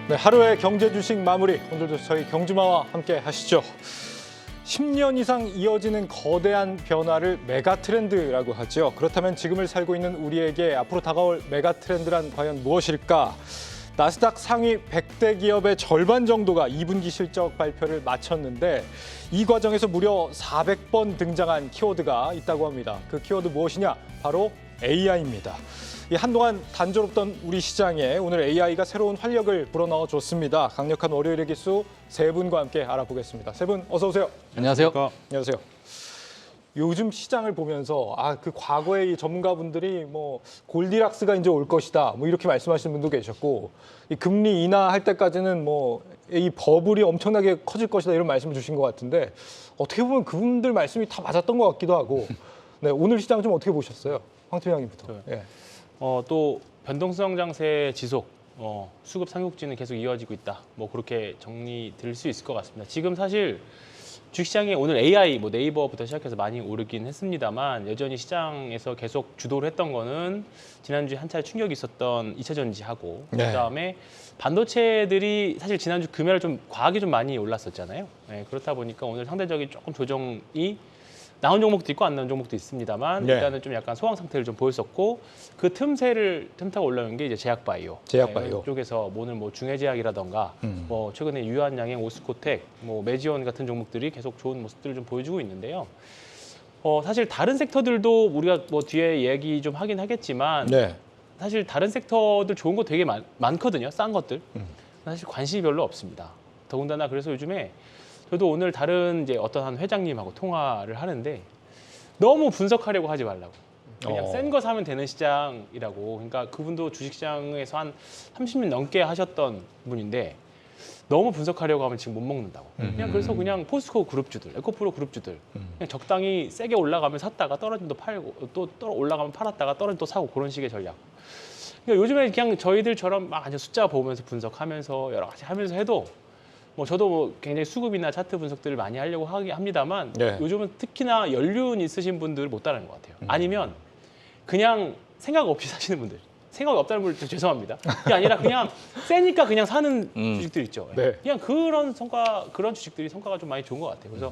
네, 하루의 경제 주식 마무리. 오늘도 저희 경주마와 함께 하시죠. 10년 이상 이어지는 거대한 변화를 메가 트렌드라고 하죠. 그렇다면 지금을 살고 있는 우리에게 앞으로 다가올 메가 트렌드란 과연 무엇일까? 나스닥 상위 100대 기업의 절반 정도가 2분기 실적 발표를 마쳤는데 이 과정에서 무려 400번 등장한 키워드가 있다고 합니다. 그 키워드 무엇이냐? 바로 AI입니다. 한동안 단조롭던 우리 시장에 오늘 AI가 새로운 활력을 불어넣어 줬습니다. 강력한 월요일의 기수 세 분과 함께 알아보겠습니다. 세 분 어서 오세요. 안녕하세요. 안녕하세요. 요즘 시장을 보면서 그 과거의 이 전문가분들이 뭐 골디락스가 이제 올 것이다 뭐 이렇게 말씀하시는 분도 계셨고 이 금리 인하할 때까지는 뭐 이 버블이 엄청나게 커질 것이다 이런 말씀을 주신 것 같은데 어떻게 보면 그분들 말씀이 다 맞았던 것 같기도 하고 네, 오늘 시장 좀 어떻게 보셨어요? 황 팀장님부터. 예. 또 변동성 장세 지속, 수급 상승지는 계속 이어지고 있다. 뭐 그렇게 정리 드릴 수 있을 것 같습니다. 지금 사실 주식시장에 오늘 AI, 뭐 네이버부터 시작해서 많이 오르긴 했습니다만 여전히 시장에서 계속 주도를 했던 거는 지난주에 한 차례 충격이 있었던 2차 전지하고 네. 그다음에 반도체들이 사실 지난주 금요일에 좀 과하게 좀 많이 올랐었잖아요. 네, 그렇다 보니까 오늘 상대적인 조금 조정이 나온 종목도 있고 안 나온 종목도 있습니다만 네. 일단은 좀 약간 소강 상태를 좀 보였었고 그 틈타고 올라온 게 이제 제약바이오. 제약바이오. 쪽에서 오늘 뭐 중해제약이라던가 뭐 최근에 유한양행, 오스코텍, 뭐 메지온 같은 종목들이 계속 좋은 모습들을 좀 보여주고 있는데요. 사실 다른 섹터들도 우리가 뭐 뒤에 얘기 좀 하긴 하겠지만 네. 사실 다른 섹터들 좋은 거 되게 많거든요. 싼 것들. 사실 관심이 별로 없습니다. 더군다나 그래서 요즘에 저도 오늘 다른 이제 어떤 한 회장님하고 통화를 하는데 너무 분석하려고 하지 말라고. 그냥 센 거 사면 되는 시장이라고. 그러니까 그분도 주식시장에서 한 30년 넘게 하셨던 분인데 너무 분석하려고 하면 지금 못 먹는다고. 그냥 그래서 그냥 포스코 그룹주들, 에코프로 그룹주들 그냥 적당히 세게 올라가면 샀다가 떨어지면 또 팔고 또 올라가면 팔았다가 떨어지면 또 사고 그런 식의 전략. 그러니까 요즘에 그냥 저희들처럼 막 아주 숫자 보면서 분석하면서 여러 가지 하면서 해도 뭐 저도 뭐 굉장히 수급이나 차트 분석들을 많이 하려고 합니다만 네. 요즘은 특히나 연륜 있으신 분들 못 따르는 것 같아요. 아니면 그냥 생각 없이 사시는 분들. 생각이 없다는 분들 좀 죄송합니다. 그게 아니라 그냥 세니까 그냥 사는 주식들 있죠. 네. 그냥 그런 주식들이 성과가 좀 많이 좋은 것 같아요. 그래서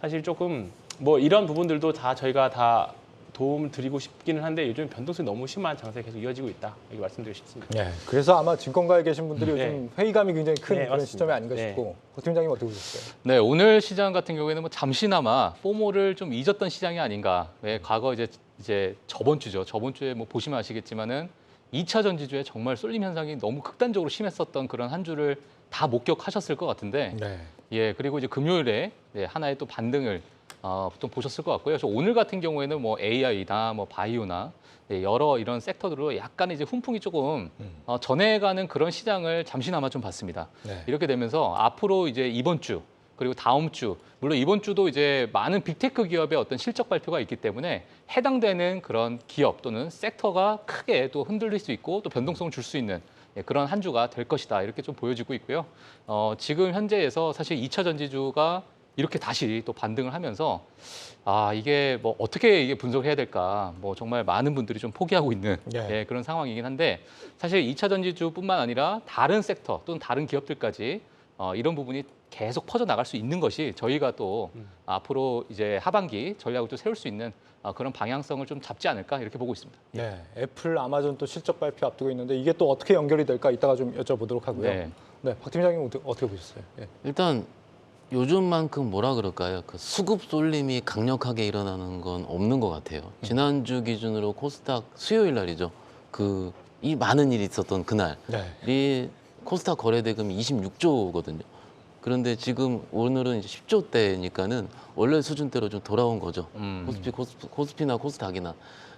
사실 조금 뭐 이런 부분들도 다 저희가 다 도움 드리고 싶기는 한데 요즘 변동성이 너무 심한 장세가 계속 이어지고 있다. 이렇게 말씀드리고 싶습니다. 네. 그래서 아마 증권가에 계신 분들이 요즘 회의감이 굉장히 큰 네, 그런 맞습니다. 시점이 아닌가 네. 싶고 박 팀장님 어떻게 보셨어요? 네, 오늘 시장 같은 경우에는 뭐 잠시나마 포모를 좀 잊었던 시장이 아닌가. 왜 과거 이제 저번 주죠. 저번 주에 뭐 보시면 아시겠지만은 2차 전지주에 정말 쏠림 현상이 너무 극단적으로 심했었던 그런 한 주를 다 목격하셨을 것 같은데, 네. 예, 그리고 이제 금요일에 하나의 또 반등을 보통 보셨을 것 같고요. 그래서 오늘 같은 경우에는 뭐 AI나 뭐 바이오나 여러 이런 섹터들로 약간 이제 훈풍이 조금 전해가는 그런 시장을 잠시나마 좀 봤습니다. 네. 이렇게 되면서 앞으로 이제 이번 주 그리고 다음 주 물론 이번 주도 이제 많은 빅테크 기업의 어떤 실적 발표가 있기 때문에 해당되는 그런 기업 또는 섹터가 크게 또 흔들릴 수 있고 또 변동성을 줄 수 있는 그런 한 주가 될 것이다 이렇게 좀 보여지고 있고요. 지금 현재에서 사실 2차 전지주가 이렇게 다시 또 반등을 하면서 이게 뭐 어떻게 이게 분석을 해야 될까 뭐 정말 많은 분들이 좀 포기하고 있는 네. 그런 상황이긴 한데 사실 2차 전지주뿐만 아니라 다른 섹터 또는 다른 기업들까지 이런 부분이 계속 퍼져나갈 수 있는 것이 저희가 또 앞으로 이제 하반기 전략을 또 세울 수 있는 그런 방향성을 좀 잡지 않을까 이렇게 보고 있습니다. 네. 애플, 아마존 또 실적 발표 앞두고 있는데 이게 또 어떻게 연결이 될까 이따가 좀 여쭤보도록 하고요. 네. 네. 박 팀장님 어떻게 보셨어요? 예. 일단 요즘만큼 뭐라 그럴까요? 그 수급 쏠림이 강력하게 일어나는 건 없는 것 같아요. 지난주 기준으로 코스닥 수요일 날이죠. 이 많은 일이 있었던 그날 네. 이 코스닥 거래 대금이 26조거든요. 그런데 지금 오늘은 이제 10조대니까는 원래 수준대로 좀 돌아온 거죠. 코스피나 코스닥이나.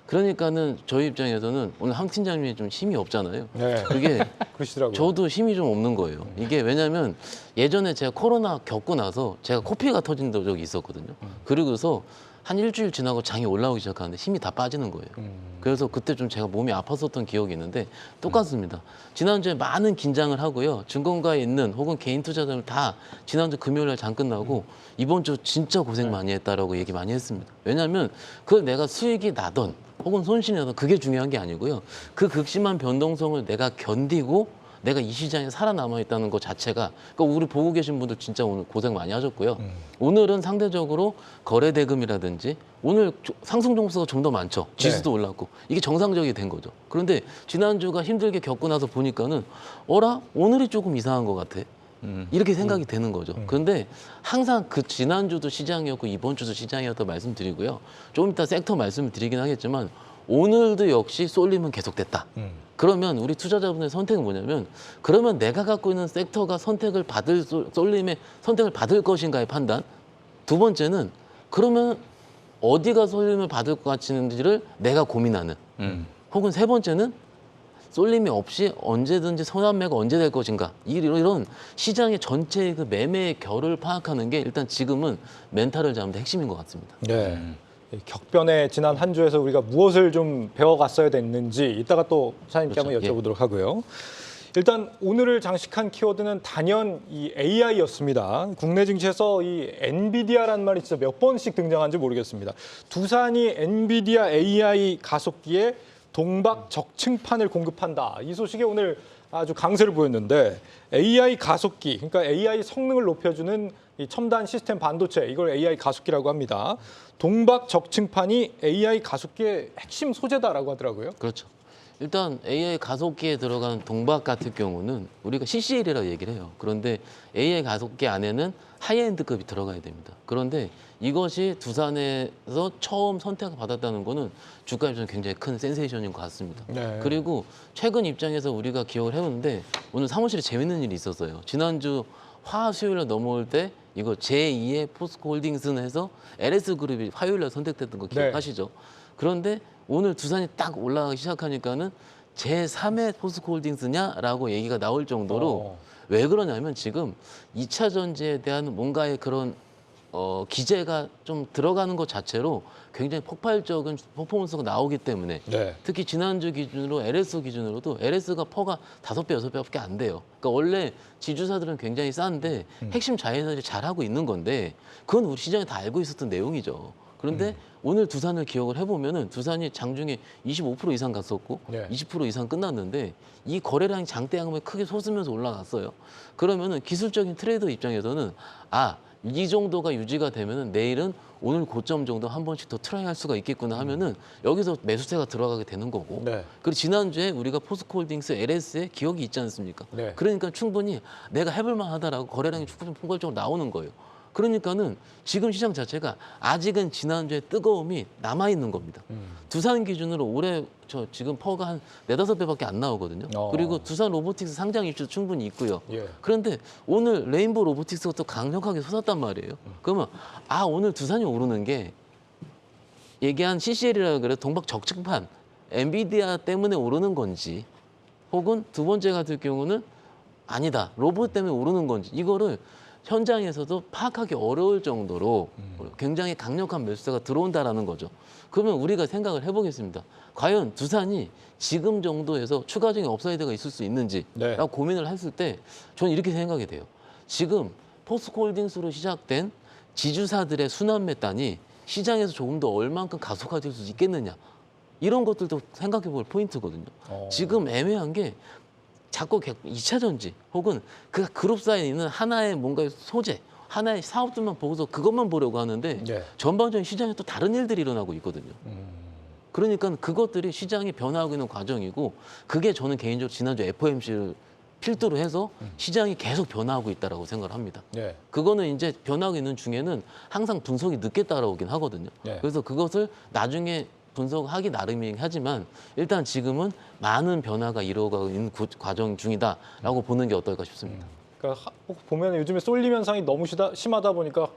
그러니까는 저희 입장에서는 오늘 황 팀장님이 좀 힘이 없잖아요. 네. 그게 그러시더라고요. 저도 힘이 좀 없는 거예요. 이게 왜냐면 예전에 제가 코로나 겪고 나서 제가 코피가 터진 적이 있었거든요. 그러고서 한 일주일 지나고 장이 올라오기 시작하는데 힘이 다 빠지는 거예요. 그래서 그때 좀 제가 몸이 아팠었던 기억이 있는데 똑같습니다. 지난주에 많은 긴장을 하고요. 증권가에 있는 혹은 개인 투자자들 다 지난주 금요일 날 장 끝나고 이번 주 진짜 고생 많이 했다라고 얘기 많이 했습니다. 왜냐하면 그걸 내가 수익이 나던 혹은 손실이 나던 그게 중요한 게 아니고요. 그 극심한 변동성을 내가 견디고 내가 이 시장에 살아남아 있다는 것 자체가 그러니까 우리 보고 계신 분들 진짜 오늘 고생 많이 하셨고요. 오늘은 상대적으로 거래 대금이라든지 오늘 상승 종수가 좀 더 많죠. 지수도 올랐고 이게 정상적이 된 거죠. 그런데 지난주가 힘들게 겪고 나서 보니까는 어라 오늘이 조금 이상한 것 같아. 이렇게 생각이 되는 거죠. 그런데 항상 그 지난주도 시장이었고 이번 주도 시장이었다 말씀드리고요. 좀 이따 섹터 말씀을 드리긴 하겠지만 오늘도 역시 쏠림은 계속됐다. 그러면 우리 투자자분의 선택은 뭐냐면 그러면 내가 갖고 있는 섹터가 선택을 받을 쏠림의 선택을 받을 것인가의 판단. 두 번째는 그러면 어디가 쏠림을 받을 것 같은지를 내가 고민하는. 혹은 세 번째는 쏠림이 없이 언제든지 선환매가 언제 될 것인가 이런 시장의 전체의 그 매매의 결을 파악하는 게 일단 지금은 멘탈을 잡는 데 핵심인 것 같습니다. 네. 이 격변의 지난 한 주에서 우리가 무엇을 좀 배워갔어야 됐는지 이따가 또 사장님께 그렇죠. 한번 여쭤보도록 하고요. 일단 오늘을 장식한 키워드는 단연 이 AI였습니다. 국내 증시에서 이 엔비디아라는 말이 진짜 몇 번씩 등장한지 모르겠습니다. 두산이 엔비디아 AI 가속기에 동박 적층판을 공급한다. 이 소식에 오늘 아주 강세를 보였는데 AI 가속기, 그러니까 AI 성능을 높여주는 이 첨단 시스템 반도체, 이걸 AI 가속기라고 합니다. 동박 적층판이 AI 가속기의 핵심 소재다라고 하더라고요. 그렇죠. 일단 AI 가속기에 들어가는 동박 같은 경우는 우리가 CCL이라고 얘기를 해요. 그런데 AI 가속기 안에는 하이엔드급이 들어가야 됩니다. 그런데 이것이 두산에서 처음 선택을 받았다는 거는 주가 입장에서 굉장히 큰 센세이션인 것 같습니다. 네. 그리고 최근 입장에서 우리가 기억을 해보는데 오늘 사무실에 재밌는 일이 있었어요. 지난주 화 수요일에 넘어올 때 이거 제2의 포스코홀딩스는 해서 LS그룹이 화요일에 선택됐던 거 기억하시죠? 그런데 오늘 두산이 딱 올라가기 시작하니까는 제3의 포스코홀딩스냐라고 얘기가 나올 정도로 왜 그러냐면 지금 2차 전지에 대한 뭔가의 그런 기재가 좀 들어가는 것 자체로 굉장히 폭발적인 퍼포먼스가 나오기 때문에 네. 특히 지난주 기준으로 LS 기준으로도 LS가 퍼가 5배, 6배밖에 안 돼요. 그러니까 원래 지주사들은 굉장히 싼데 핵심 자회사들이 잘하고 있는 건데 그건 우리 시장에 다 알고 있었던 내용이죠. 그런데 오늘 두산을 기억을 해보면은 두산이 장중에 25% 이상 갔었고 네. 20% 이상 끝났는데 이 거래량이 장대양을 크게 솟으면서 올라갔어요. 그러면은 기술적인 트레이더 입장에서는 이 정도가 유지가 되면은 내일은 오늘 고점 정도 한 번씩 더 트라이 할 수가 있겠구나 하면은 여기서 매수세가 들어가게 되는 거고. 네. 그리고 지난주에 우리가 포스코홀딩스 LS의 기억이 있지 않습니까? 네. 그러니까 충분히 내가 해볼만 하다라고 거래량이 충분히 폭발적으로 나오는 거예요. 그러니까는 지금 시장 자체가 아직은 지난주에 뜨거움이 남아있는 겁니다. 두산 기준으로 올해 지금 퍼가 한 4~5배밖에 안 나오거든요. 그리고 두산 로보틱스 상장 입주도 충분히 있고요. 예. 그런데 오늘 레인보우 로보틱스가 또 강력하게 솟았단 말이에요. 그러면 오늘 두산이 오르는 게 얘기한 CCL이라 그래 동박 적층판 엔비디아 때문에 오르는 건지 혹은 두 번째 같은 경우는 아니다 로봇 때문에 오르는 건지 이거를 현장에서도 파악하기 어려울 정도로 굉장히 강력한 매수세가 들어온다라는 거죠. 그러면 우리가 생각을 해보겠습니다. 과연 두산이 지금 정도에서 추가적인 업사이드가 있을 수 있는지라고 고민을 했을 때 저는 이렇게 생각이 돼요. 지금 포스코홀딩스로 시작된 지주사들의 순환매단이 시장에서 조금 더 얼만큼 가속화될 수 있겠느냐 이런 것들도 생각해 볼 포인트거든요. 지금 애매한 게 자꾸 2차 전지 혹은 그 그룹사에 있는 하나의 뭔가 소재, 하나의 사업들만 보고서 그것만 보려고 하는데 전반적인 시장에 또 다른 일들이 일어나고 있거든요. 그러니까 그것들이 시장이 변화하고 있는 과정이고 그게 저는 개인적으로 지난주 FOMC를 필두로 해서 시장이 계속 변화하고 있다라고 생각을 합니다. 그거는 이제 변화하고 있는 중에는 항상 분석이 늦게 따라오긴 하거든요. 그래서 그것을 나중에 분석하기 나름이긴 하지만 일단 지금은 많은 변화가 이루어가고 있는 과정 중이다라고 보는 게 어떨까 싶습니다. 그러니까 보면 요즘에 쏠림 현상이 너무 심하다 보니까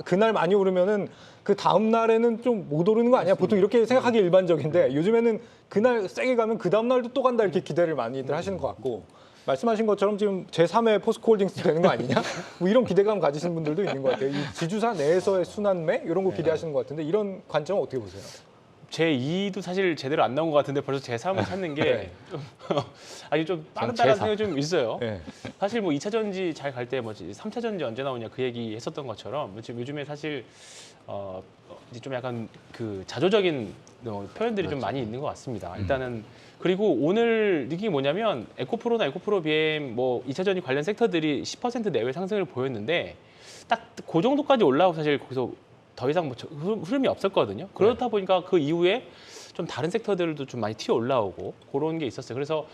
그날 많이 오르면은 그 다음 날에는 좀 못 오르는 거 아니야? 보통 이렇게 생각하기 일반적인데 요즘에는 그날 세게 가면 그 다음 날도 또 간다 이렇게 기대를 많이들 하시는 것 같고 말씀하신 것처럼 지금 제3의 포스코홀딩스 되는 거 아니냐? 뭐 이런 기대감 가지시는 분들도 있는 것 같아요. 이 지주사 내에서의 순환매 이런 거 기대하시는 것 같은데 이런 관점은 어떻게 보세요? 제2도 사실 제대로 안 나온 것 같은데 벌써 제3을 찾는 게 아니 좀 빠르다는 생각이 좀 있어요. 사실 뭐 2차 전지 잘 갈 때 뭐지 3차 전지 언제 나오냐 그 얘기 했었던 것처럼 지금 요즘에 사실 이제 좀 약간 그 자조적인 표현들이 좀 많이 있는 것 같습니다. 일단은 그리고 오늘 느낀 게 뭐냐면 에코프로나 에코프로 BM 뭐 2차 전지 관련 섹터들이 10% 내외 상승을 보였는데 딱 그 정도까지 올라오고 사실 거기서 더 이상 뭐 흐름이 없었거든요. 그렇다 보니까 그 이후에 좀 다른 섹터들도 좀 많이 튀어 올라오고 그런 게 있었어요. 그래서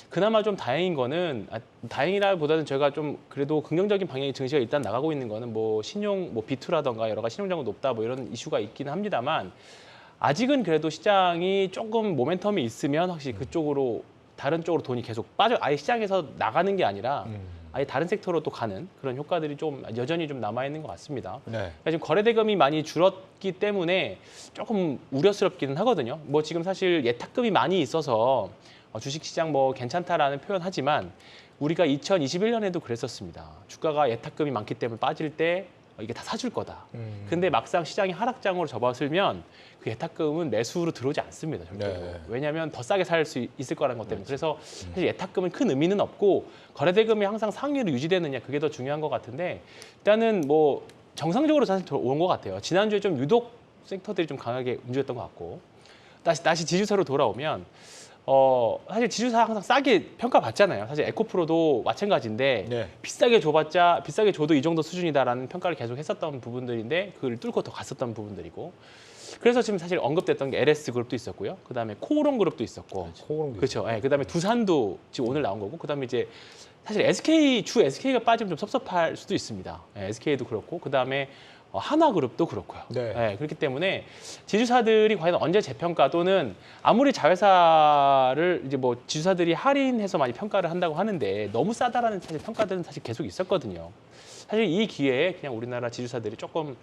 그나마 좀 다행인 거는 다행이라보다는 저희가 좀 그래도 긍정적인 방향의 증시가 일단 나가고 있는 거는 뭐 신용 뭐 B2라던가 여러 가지 신용장고 높다 뭐 이런 이슈가 있기는 합니다만 아직은 그래도 시장이 조금 모멘텀이 있으면 확실히 그쪽으로 다른 쪽으로 돈이 계속 빠져 아예 시장에서 나가는 게 아니라 아예 다른 섹터로 또 가는 그런 효과들이 좀 여전히 좀 남아 있는 것 같습니다. 네. 그러니까 지금 거래 대금이 많이 줄었기 때문에 조금 우려스럽기는 하거든요. 뭐 지금 사실 예탁금이 많이 있어서 주식시장 뭐 괜찮다라는 표현하지만 우리가 2021년에도 그랬었습니다. 주가가 예탁금이 많기 때문에 빠질 때 이게 다 사줄 거다. 근데 막상 시장이 하락장으로 접어들면 그 예탁금은 매수로 들어오지 않습니다. 절대로. 네. 왜냐하면 더 싸게 살 수 있을 거라는 것 때문에. 그래서 사실 예탁금은 큰 의미는 없고 거래대금이 항상 상위로 유지되느냐 그게 더 중요한 것 같은데 일단은 뭐 정상적으로 사실 온 것 같아요. 지난주에 좀 유독 섹터들이 좀 강하게 움직였던 것 같고 다시 지주사로 돌아오면 사실 지주사 항상 싸게 평가받잖아요. 사실 에코프로도 마찬가지인데 네. 비싸게 줘도 이 정도 수준이다라는 평가를 계속 했었던 부분들인데 그걸 뚫고 더 갔었던 부분들이고 그래서 지금 사실 언급됐던 게 LS 그룹도 있었고요. 그다음에 코오롱 그룹도 있었고 그렇죠. 예, 그다음에 두산도 지금 오늘 나온 거고 그다음에 이제 사실 SK가 빠지면 좀 섭섭할 수도 있습니다. 예, SK도 그렇고 그다음에 하나그룹도 그렇고요. 네. 예, 그렇기 때문에 지주사들이 과연 언제 재평가 또는 아무리 자회사를 이제 뭐 지주사들이 할인해서 많이 평가를 한다고 하는데 너무 싸다라는 사실 평가들은 사실 계속 있었거든요. 사실 이 기회에 그냥 우리나라 지주사들이 조금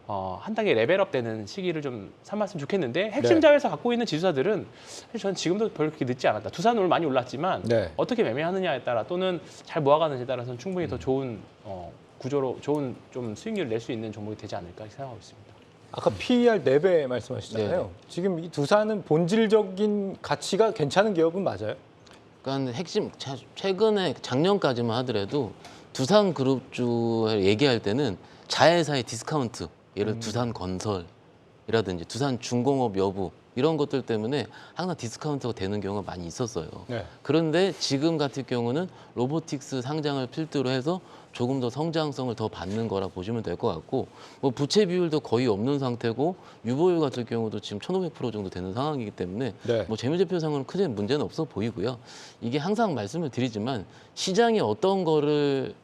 한 단계 레벨업되는 시기를 좀 삼았으면 좋겠는데 핵심 네. 자회사 갖고 있는 지주사들은 사실 저는 지금도 별로 그렇게 늦지 않았다. 두산 오늘 많이 올랐지만 네. 어떻게 매매하느냐에 따라 또는 잘 모아가느냐에 따라서는 충분히 더 좋은 구조로 좋은 좀 수익률을 낼 수 있는 종목이 되지 않을까 생각하고 있습니다. 아까 PER 4배 말씀하셨잖아요. 네. 지금 이 두산은 본질적인 가치가 괜찮은 기업은 맞아요? 그러니까 핵심 최근에 작년까지만 하더라도 두산그룹주 얘기할 때는 자회사의 디스카운트, 예를 들어 두산건설이라든지 두산중공업 여부 이런 것들 때문에 항상 디스카운트가 되는 경우가 많이 있었어요. 네. 그런데 지금 같은 경우는 로보틱스 상장을 필두로 해서 조금 더 성장성을 더 받는 거라 보시면 될 것 같고 뭐 부채 비율도 거의 없는 상태고 유보율 같은 경우도 지금 1,500% 정도 되는 상황이기 때문에 네. 뭐 재무제표상으로는 크게 문제는 없어 보이고요. 이게 항상 말씀을 드리지만 시장이 어떤 거를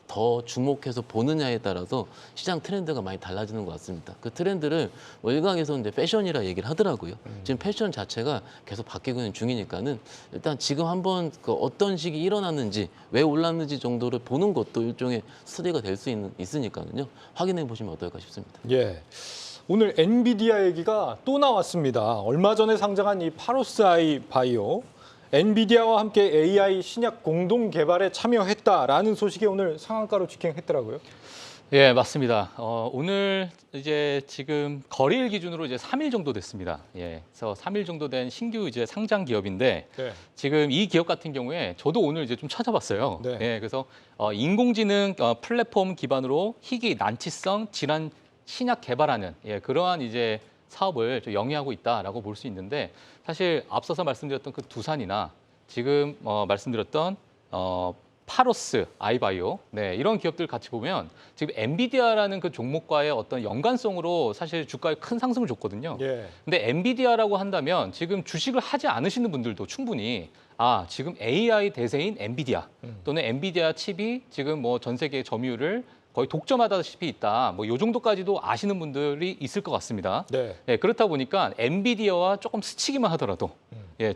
더 주목해서 보느냐에 따라서 시장 트렌드가 많이 달라지는 것 같습니다. 그 트렌드를 뭐 일각에서 이제 패션이라 얘기를 하더라고요. 지금 패션 자체가 계속 바뀌고 있는 중이니까는 일단 지금 한번 그 어떤 식이 일어났는지 왜 올랐는지 정도를 보는 것도 일종의 스터디가 될 수 있으니까는요. 확인해 보시면 어떨까 싶습니다. 예. 오늘 엔비디아 얘기가 또 나왔습니다. 얼마 전에 상장한 이 파로스아이 바이오. 엔비디아와 함께 AI 신약 공동 개발에 참여했다라는 소식이 오늘 상한가로 직행했더라고요. 예, 맞습니다. 오늘 이제 지금 거래일 기준으로 이제 3일 정도 됐습니다. 예, 그래서 3일 정도 된 신규 이제 상장 기업인데 네. 지금 이 기업 같은 경우에 저도 오늘 이제 좀 찾아봤어요. 네. 예, 그래서 인공지능 플랫폼 기반으로 희귀 난치성 질환 신약 개발하는 그러한 이제 사업을 좀 영위하고 있다라고 볼 수 있는데 사실 앞서서 말씀드렸던 그 두산이나 지금 말씀드렸던 파로스, 아이바이오 이런 기업들 같이 보면 지금 엔비디아라는 그 종목과의 어떤 연관성으로 사실 주가에 큰 상승을 줬거든요. 예. 근데 엔비디아라고 한다면 지금 주식을 하지 않으시는 분들도 충분히 지금 AI 대세인 엔비디아 또는 엔비디아 칩이 지금 뭐 전 세계 점유율을 거의 독점하다시피 있다. 뭐 이 정도까지도 아시는 분들이 있을 것 같습니다. 네. 예, 그렇다 보니까 엔비디아와 조금 스치기만 하더라도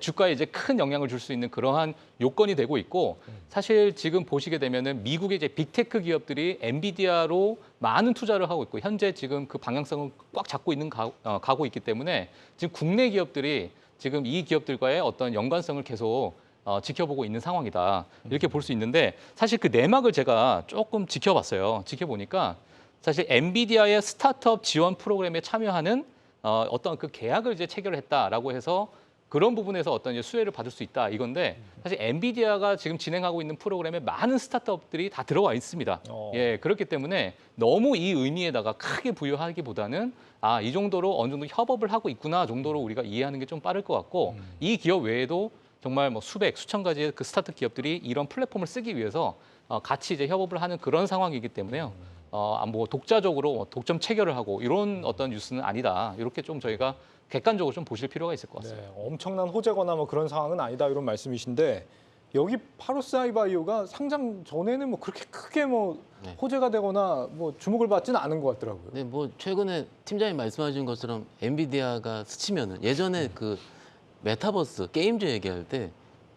주가에 이제 큰 영향을 줄 수 있는 그러한 요건이 되고 있고 사실 지금 보시게 되면은 미국의 이제 빅테크 기업들이 엔비디아로 많은 투자를 하고 있고 현재 지금 그 방향성을 꽉 잡고 있는 가고 있기 때문에 지금 국내 기업들이 지금 이 기업들과의 어떤 연관성을 계속 지켜보고 있는 상황이다. 이렇게 볼 수 있는데 사실 그 내막을 제가 조금 지켜봤어요. 지켜보니까 사실 엔비디아의 스타트업 지원 프로그램에 참여하는 어떤 그 계약을 이제 체결을 했다라고 해서 그런 부분에서 어떤 이제 수혜를 받을 수 있다 이건데 사실 엔비디아가 지금 진행하고 있는 프로그램에 많은 스타트업들이 다 들어와 있습니다. 예, 그렇기 때문에 너무 이 의미에다가 크게 부여하기보다는 이 정도로 어느 정도 협업을 하고 있구나 정도로 우리가 이해하는 게 좀 빠를 것 같고 이 기업 외에도 정말 뭐 수백, 수천 가지의 그 스타트 기업들이 이런 플랫폼을 쓰기 위해서 같이 이제 협업을 하는 그런 상황이기 때문에요. 뭐 독자적으로 독점 체결을 하고 이런 어떤 뉴스는 아니다. 이렇게 좀 저희가 객관적으로 좀 보실 필요가 있을 것 같습니다. 네, 엄청난 호재거나 뭐 그런 상황은 아니다 이런 말씀이신데 여기 파로스 아이바이오가 상장 전에는 뭐 그렇게 크게 뭐 네. 호재가 되거나 뭐 주목을 받지는 않은 것 같더라고요. 네, 뭐 최근에 팀장님 말씀하신 것처럼 엔비디아가 스치면은 예전에 그 메타버스 게임즈 얘기할 때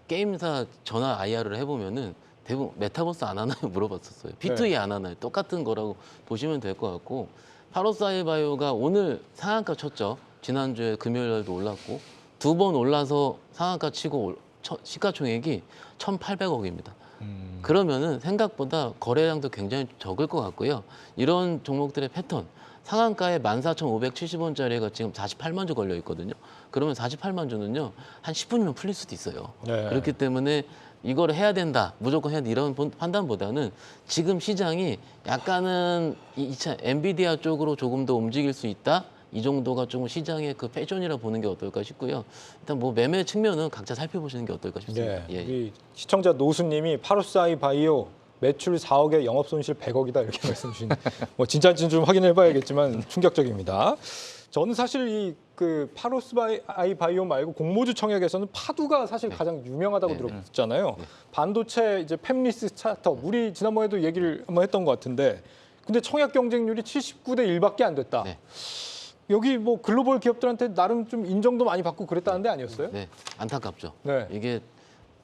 게임사 전화 IR을 해보면은 대부분 메타버스 안 하나요? 물어봤었어요. P2E 안 하나요? 똑같은 거라고 보시면 될 것 같고 파로스 아이바이오가 오늘 상한가 쳤죠. 지난주에 금요일 날도 올랐고 2번 올라서 상한가 치고 시가총액이 1,800억입니다. 그러면은 생각보다 거래량도 굉장히 적을 것 같고요. 이런 종목들의 패턴 상한가에 14,570원짜리가 지금 48만 주 걸려 있거든요. 그러면 48만 주는요 한 10분이면 풀릴 수도 있어요. 네. 그렇기 때문에 이걸 해야 된다, 무조건 해야 된다 이런 판단보다는 지금 시장이 약간은 엔비디아 쪽으로 조금 더 움직일 수 있다. 이 정도가 좀 시장의 그 패션이라 보는 게 어떨까 싶고요. 일단 뭐 매매 측면은 각자 살펴보시는 게 어떨까 싶습니다. 네, 우리 시청자 노수님이 파로스 아이바이오 매출 4억에 영업 손실 100억이다 이렇게 말씀 주신. 뭐 진짜인지 좀 확인해봐야겠지만 충격적입니다. 저는 사실 이 그 파로스 아이바이오 말고 공모주 청약에서는 파두가 사실 가장 유명하다고 들었잖아요. 반도체 이제 팹리스 스타트업 우리 지난번에도 얘기를 한번 했던 것 같은데 근데 청약 경쟁률이 79대 1밖에 안 됐다. 네. 여기 뭐 글로벌 기업들한테 나름 좀 인정도 많이 받고 그랬다는 데 아니었어요? 네, 안타깝죠. 네. 이게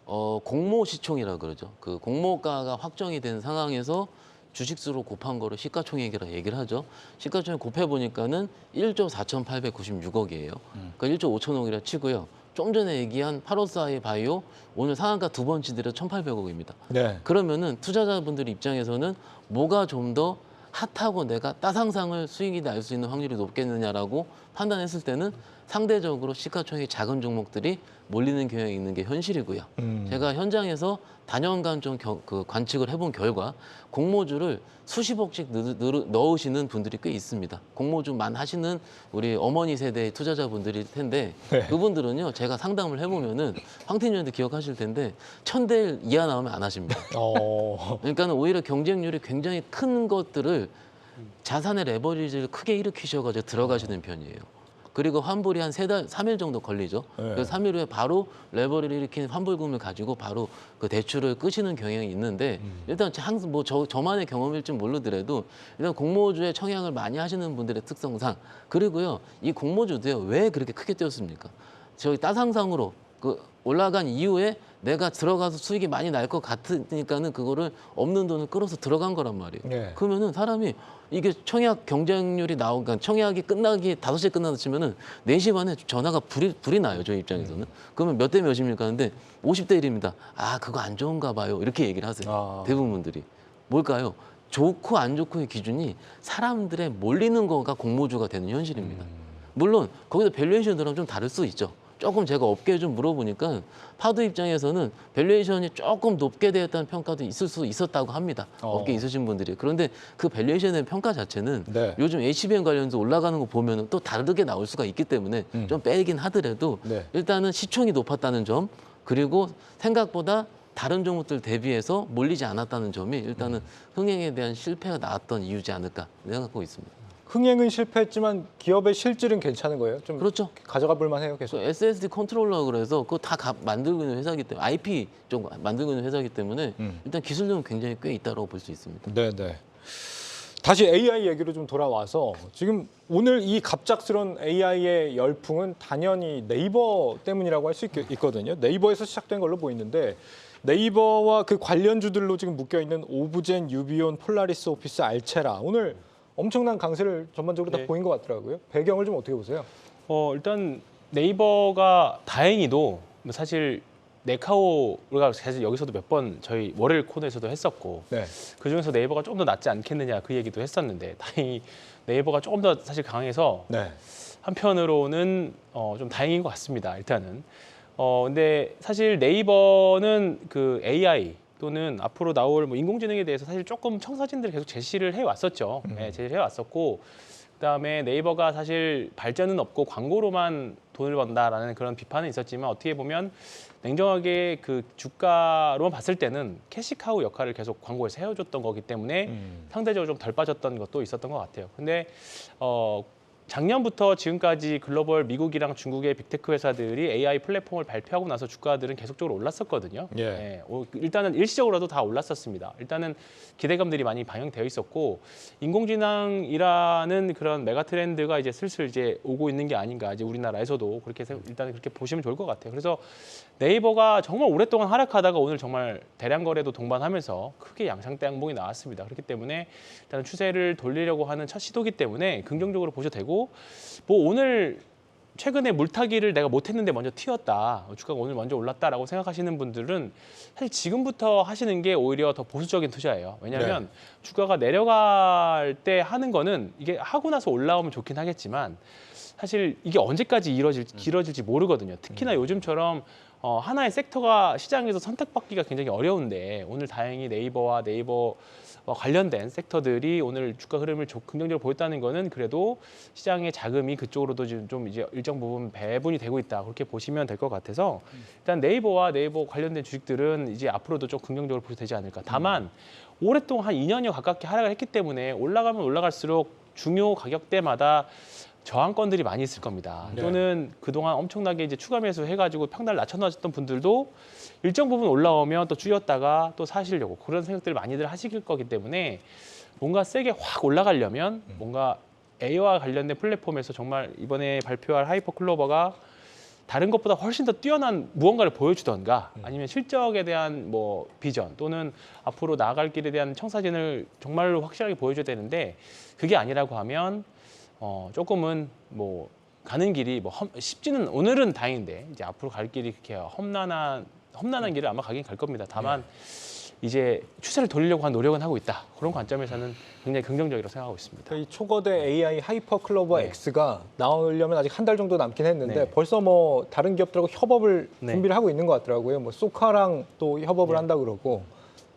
공모 시총이라 그러죠. 그 공모가가 확정이 된 상황에서 주식수로 곱한 거를 시가총액이라 얘기를 하죠. 시가총액 곱해 보니까는 1조 4,896억이에요. 그러니까 1조 5천억이라 치고요. 좀 전에 얘기한 파로스 아이바이오 오늘 상한가 2번 치더라도 1,800억입니다. 네. 그러면은 투자자분들 입장에서는 뭐가 좀 더 핫하고 내가 따상상을 수익이 날 수 있는 확률이 높겠느냐라고 판단했을 때는 상대적으로 시가총액이 작은 종목들이 몰리는 경향이 있는 게 현실이고요. 제가 현장에서 단연간 좀 관측을 해본 결과 공모주를 수십억씩 넣으시는 분들이 꽤 있습니다. 공모주만 하시는 우리 어머니 세대의 투자자분들일 텐데 네. 그분들은요 제가 상담을 해보면은 황 팀장님도 기억하실 텐데 1,000대 1 이하 나오면 안 하십니다. 그러니까 오히려 경쟁률이 굉장히 큰 것들을 자산의 레버리지를 크게 일으키셔가지고 들어가시는 편이에요. 그리고 환불이 한 3일 정도 걸리죠. 네. 그래서 3일 후에 바로 레버리를 일으킨 환불금을 가지고 바로 그 대출을 끄시는 경향이 있는데 일단 항상 뭐 저만의 경험일지 모르더라도 일단 공모주에 청약을 많이 하시는 분들의 특성상 그리고요 이 공모주도요 왜 그렇게 크게 뛰었습니까? 저희 따상상으로 그 올라간 이후에 내가 들어가서 수익이 많이 날 것 같으니까는 그거를 없는 돈을 끌어서 들어간 거란 말이에요. 네. 그러면은 사람이 이게 청약 경쟁률이 나오니까 청약이 끝나기 5시에 끝나다 치면은 4시 반에 전화가 불이 나요. 저희 입장에서는. 그러면 몇 대 몇입니까? 근데 50대 1입니다. 아, 그거 안 좋은가 봐요. 이렇게 얘기를 하세요. 대부분 분들이. 뭘까요? 좋고 안 좋고의 기준이 사람들의 몰리는 거가 공모주가 되는 현실입니다. 물론 거기서 밸류에이션 들어가면 좀 다를 수 있죠. 조금 제가 업계에 좀 물어보니까 파도 입장에서는 밸류에이션이 조금 높게 되었다는 평가도 있을 수 있었다고 합니다. 업계에 있으신 분들이. 그런데 그 밸류에이션의 평가 자체는 네. 요즘 HBM 관련해서 올라가는 거 보면 또 다르게 나올 수가 있기 때문에 좀 빼긴 하더라도 네. 일단은 시총이 높았다는 점 그리고 생각보다 다른 종목들 대비해서 몰리지 않았다는 점이 일단은 흥행에 대한 실패가 나왔던 이유지 않을까 생각하고 있습니다. 흥행은 실패했지만 기업의 실질은 괜찮은 거예요? 좀 그렇죠. 가져가 볼 만해요, 계속. 그 SSD 컨트롤러 그래서 그거 다 만들고 있는 회사기 때문에 IP 쪽 만들고 있는 회사기 때문에 일단 기술력은 굉장히 꽤 있다고 볼 수 있습니다. 네, 네. 다시 AI 얘기로 좀 돌아와서 지금 오늘 이 갑작스런 AI의 열풍은 단연히 네이버 때문이라고 할 수 있거든요. 네이버에서 시작된 걸로 보이는데 네이버와 그 관련주들로 지금 묶여 있는 오브젠, 유비온, 폴라리스 오피스, 알체라 오늘 엄청난 강세를 전반적으로 다 네. 보인 것 같더라고요. 배경을 좀 어떻게 보세요? 일단 네이버가 다행히도 사실 네카오가 사실 여기서도 몇 번 저희 월요일 코너에서도 했었고 네. 그중에서 네이버가 조금 더 낫지 않겠느냐 그 얘기도 했었는데 다행히 네이버가 조금 더 사실 강해서 네. 한편으로는 좀 다행인 것 같습니다. 일단은 근데 사실 네이버는 그 AI 또는 앞으로 나올 뭐 인공지능에 대해서 사실 조금 청사진들이 계속 제시를 해왔었죠. 네, 제시를 해왔었고 그다음에 네이버가 사실 발전은 없고 광고로만 돈을 번다라는 그런 비판은 있었지만 어떻게 보면 냉정하게 그 주가로만 봤을 때는 캐시카우 역할을 계속 광고에서 해줘줬던 거기 때문에 상대적으로 좀 덜 빠졌던 것도 있었던 것 같아요. 근데 작년부터 지금까지 글로벌 미국이랑 중국의 빅테크 회사들이 AI 플랫폼을 발표하고 나서 주가들은 계속적으로 올랐었거든요. 예. 일단은 일시적으로도 다 올랐었습니다. 일단은 기대감들이 많이 반영되어 있었고 인공지능이라는 그런 메가 트렌드가 이제 슬슬 이제 오고 있는 게 아닌가. 이제 우리나라에서도 그렇게 일단은 그렇게 보시면 좋을 것 같아요. 그래서 네이버가 정말 오랫동안 하락하다가 오늘 정말 대량 거래도 동반하면서 크게 양상대 항목이 나왔습니다. 그렇기 때문에 일단 추세를 돌리려고 하는 첫 시도기 때문에 긍정적으로 보셔도 되고 뭐 오늘 최근에 물타기를 내가 못했는데 먼저 튀었다. 주가가 오늘 먼저 올랐다라고 생각하시는 분들은 사실 지금부터 하시는 게 오히려 더 보수적인 투자예요. 왜냐하면 주가가 내려갈 때 하는 거는 이게 하고 나서 올라오면 좋긴 하겠지만 사실 이게 언제까지 길어질지 모르거든요. 특히나 요즘처럼 하나의 섹터가 시장에서 선택받기가 굉장히 어려운데 오늘 다행히 네이버와 관련된 섹터들이 오늘 주가 흐름을 긍정적으로 보였다는 거는 그래도 시장의 자금이 그쪽으로도 지금 좀 이제 일정 부분 배분이 되고 있다 그렇게 보시면 될 것 같아서 일단 네이버 관련된 주식들은 이제 앞으로도 좀 긍정적으로 보셔도 되지 않을까. 다만 오랫동안 한 2년여 가깝게 하락을 했기 때문에 올라가면 올라갈수록 중요 가격대마다 저항권들이 많이 있을 겁니다. 네. 또는 그동안 엄청나게 이제 추가 매수해가지고 평단을 낮춰놨던 분들도 일정 부분 올라오면 또 줄였다가 또 사시려고 그런 생각들을 많이들 하실 거기 때문에 뭔가 세게 확 올라가려면 뭔가 AI와 관련된 플랫폼에서 정말 이번에 발표할 하이퍼 클로버가 다른 것보다 훨씬 더 뛰어난 무언가를 보여주던가 아니면 실적에 대한 뭐 비전 또는 앞으로 나아갈 길에 대한 청사진을 정말로 확실하게 보여줘야 되는데 그게 아니라고 하면 조금은 뭐 가는 길이 뭐 쉽지는 오늘은 다행인데 이제 앞으로 갈 길이 그렇게 험난한 길을 아마 가긴 갈 겁니다. 다만 이제 추세를 돌리려고 한 노력은 하고 있다. 그런 관점에서는 굉장히 긍정적이라고 생각하고 있습니다. 이 초거대 AI 하이퍼 클로버 네. X가 나오려면 아직 한 달 정도 남긴 했는데 네. 벌써 뭐 다른 기업들하고 협업을 네. 준비를 하고 있는 것 같더라고요. 뭐 소카랑 또 협업을 한다 그러고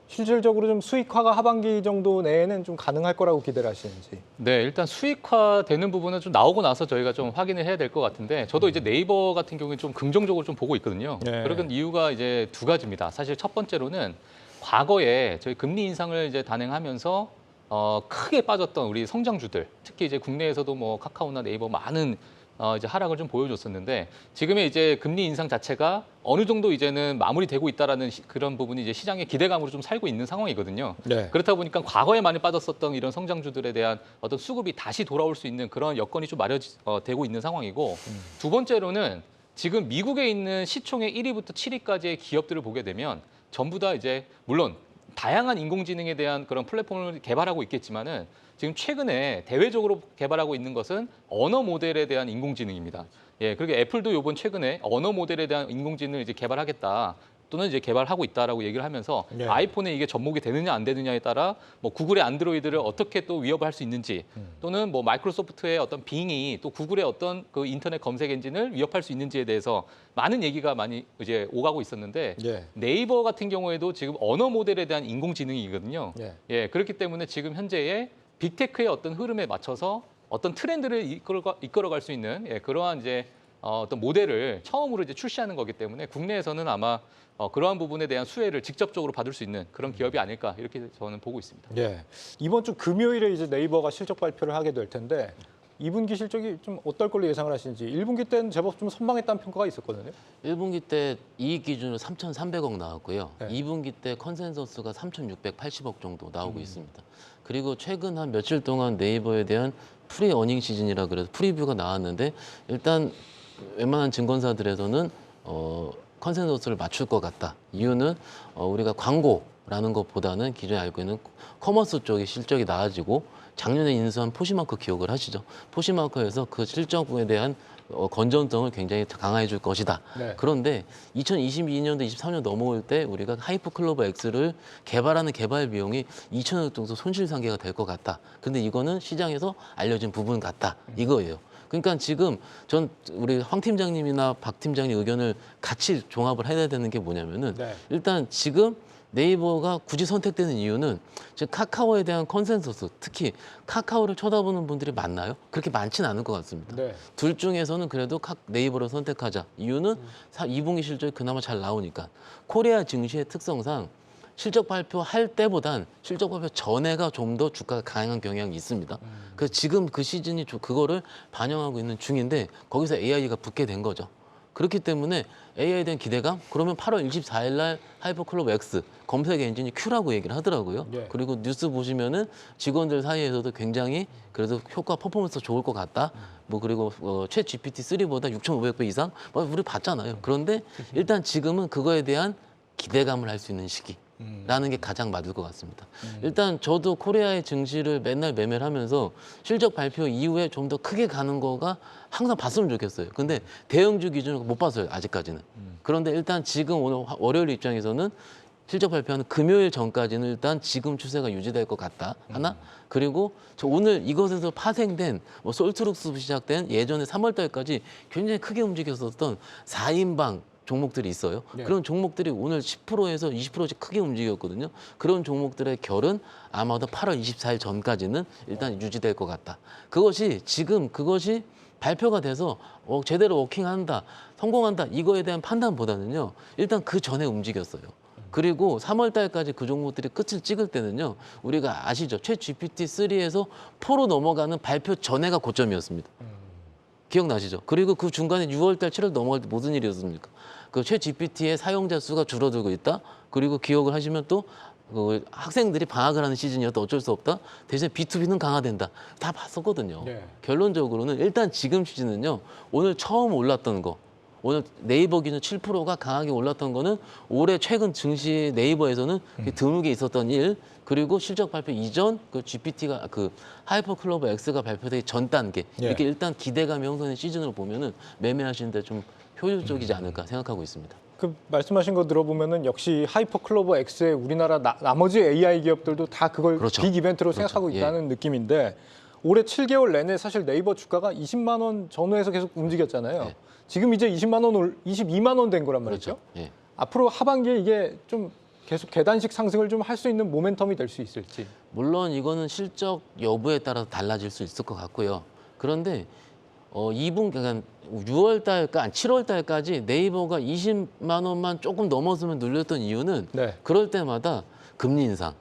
실질적으로 좀 수익화가 하반기 정도 내에는 좀 가능할 거라고 기대를 하시는지. 네, 일단 수익화 되는 부분은 좀 나오고 나서 저희가 좀 확인을 해야 될 것 같은데 저도 이제 네이버 같은 경우에 좀 긍정적으로 좀 보고 있거든요. 네. 그런 이유가 이제 두 가지입니다. 사실 첫 번째로는 과거에 저희 금리 인상을 이제 단행하면서 크게 빠졌던 우리 성장주들, 특히 이제 국내에서도 뭐 카카오나 네이버 많은 이제 하락을 좀 보여줬었는데 지금의 이제 금리 인상 자체가 어느 정도 이제는 마무리되고 있다라는 그런 부분이 이제 시장의 기대감으로 좀 살고 있는 상황이거든요. 네. 그렇다 보니까 과거에 많이 빠졌었던 이런 성장주들에 대한 어떤 수급이 다시 돌아올 수 있는 그런 여건이 좀 마련되고 있는 상황이고 두 번째로는 지금 미국에 있는 시총의 1위부터 7위까지의 기업들을 보게 되면 전부 다 이제 물론 다양한 인공지능에 대한 그런 플랫폼을 개발하고 있겠지만은 지금 최근에 대외적으로 개발하고 있는 것은 언어 모델에 대한 인공지능입니다. 예, 그리고 애플도 이번 최근에 언어 모델에 대한 인공지능을 이제 개발하겠다. 또는 이제 개발하고 있다라고 얘기를 하면서 네. 아이폰에 이게 접목이 되느냐 안 되느냐에 따라 뭐 구글의 안드로이드를 어떻게 또 위협할 수 있는지 또는 뭐 마이크로소프트의 어떤 빙이 또 구글의 어떤 그 인터넷 검색 엔진을 위협할 수 있는지에 대해서 많은 얘기가 많이 이제 오가고 있었는데 예. 네이버 같은 경우에도 지금 언어 모델에 대한 인공지능이거든요. 예. 예, 그렇기 때문에 지금 현재의 빅테크의 어떤 흐름에 맞춰서 어떤 트렌드를 이끌어갈 수 있는 그러한 이제 어떤 모델을 처음으로 이제 출시하는 거기 때문에 국내에서는 아마 그러한 부분에 대한 수혜를 직접적으로 받을 수 있는 그런 기업이 아닐까 이렇게 저는 보고 있습니다. 예. 이번 주 금요일에 이제 네이버가 실적 발표를 하게 될 텐데 2분기 실적이 좀 어떨 걸로 예상을 하시는지 1분기 때는 제법 좀 선방했다는 평가가 있었거든요. 1분기 때 이익 기준으로 3,300억 나왔고요. 네. 2분기 때 컨센서스가 3,680억 정도 나오고 있습니다. 그리고 최근 한 며칠 동안 네이버에 대한 프리 어닝 시즌이라 그래서 프리뷰가 나왔는데 일단 웬만한 증권사들에서는 컨센서스를 맞출 것 같다. 이유는 우리가 광고라는 것보다는 기존에 알고 있는 커머스 쪽의 실적이 나아지고 작년에 인수한 포시마커 기억을 하시죠. 포시마커에서 그 실적에 대한 건전성을 굉장히 강화해 줄 것이다. 네. 그런데 2022년도 23년 넘어올 때 우리가 하이퍼 클로버 X를 개발하는 개발 비용이 2천억 정도 손실 상계가 될 것 같다. 근데 이거는 시장에서 알려진 부분 같다. 이거예요. 그러니까 지금 전 우리 황 팀장님이나 박 팀장님 의견을 같이 종합을 해야 되는 게 뭐냐면은 네. 일단 지금 네이버가 굳이 선택되는 이유는 지금 카카오에 대한 컨센서스, 특히 카카오를 쳐다보는 분들이 많나요? 그렇게 많지는 않을 것 같습니다. 네. 둘 중에서는 그래도 네이버를 선택하자. 이유는 2분기 실적이 그나마 잘 나오니까. 코리아 증시의 특성상 실적 발표할 때보단 실적 발표 전에가 좀 더 주가가 강한 경향이 있습니다. 그래서 지금 그 시즌이 그거를 반영하고 있는 중인데 거기서 AI가 붙게 된 거죠. 그렇기 때문에 AI에 대한 기대감? 그러면 8월 24일 날 하이퍼클럽 X 검색 엔진이 Q라고 얘기를 하더라고요. 예. 그리고 뉴스 보시면은 직원들 사이에서도 굉장히 그래도 효과 퍼포먼스 좋을 것 같다. 뭐 그리고 챗 GPT-3보다 6,500배 이상 뭐 우리 봤잖아요. 그런데 일단 지금은 그거에 대한 기대감을 할 수 있는 시기라는 게 가장 맞을 것 같습니다. 일단 저도 코리아의 증시를 맨날 매매를 하면서 실적 발표 이후에 좀 더 크게 가는 거가 항상 봤으면 좋겠어요. 근데 대형주 기준으로 못 봤어요, 아직까지는. 그런데 일단 지금 오늘 월요일 입장에서는 실적 발표하는 금요일 전까지는 일단 지금 추세가 유지될 것 같다. 하나. 그리고 저 오늘 이것에서 파생된 뭐 솔트룩스 시작된 예전에 3월 달까지 굉장히 크게 움직였었던 4인방 종목들이 있어요. 네. 그런 종목들이 오늘 10%에서 20%씩 크게 움직였거든요. 그런 종목들의 결은 아마도 8월 24일 전까지는 일단 유지될 것 같다. 그것이 지금 그것이 발표가 돼서 제대로 워킹한다, 성공한다 이거에 대한 판단보다는요. 일단 그 전에 움직였어요. 그리고 3월 달까지 그 종목들이 끝을 찍을 때는요. 우리가 아시죠? 챗 GPT-3에서 4로 넘어가는 발표 전에가 고점이었습니다. 기억나시죠? 그리고 그 중간에 6월 달, 7월 넘어갈 때 무슨 일이었습니까? 그 챗 GPT의 사용자 수가 줄어들고 있다. 그리고 기억을 하시면 또 학생들이 방학을 하는 시즌이었다. 어쩔 수 없다. 대신 B2B는 강화된다. 다 봤었거든요. 네. 결론적으로는 일단 지금 시즌은요. 오늘 처음 올랐던 거. 오늘 네이버 기준 7%가 강하게 올랐던 거는 올해 최근 증시 네이버에서는 드물게 있었던 일. 그리고 실적 발표 이전 그 GPT가 그 하이퍼클로버 X가 발표되기 전 단계. 예. 이렇게 일단 기대감이 형성된 시즌으로 보면은 매매하시는데 좀 효율적이지 않을까 생각하고 있습니다. 그 말씀하신 거 들어보면은 역시 하이퍼클로버 X의 우리나라 나머지 AI 기업들도 다 그걸 그렇죠. 빅 이벤트로 그렇죠. 생각하고 예. 있다는 느낌인데 올해 7개월 내내 사실 네이버 주가가 20만 원 전후에서 계속 움직였잖아요. 예. 지금 이제 22만 원 된 거란 말이죠. 그렇죠. 예. 앞으로 하반기에 이게 좀 계속 계단식 상승을 좀 할 수 있는 모멘텀이 될 수 있을지. 물론 이거는 실적 여부에 따라서 달라질 수 있을 것 같고요. 그런데 2분 그러니까 6월 달까 7월 달까지 네이버가 20만 원만 조금 넘었으면 눌렸던 이유는 네. 그럴 때마다 금리 인상.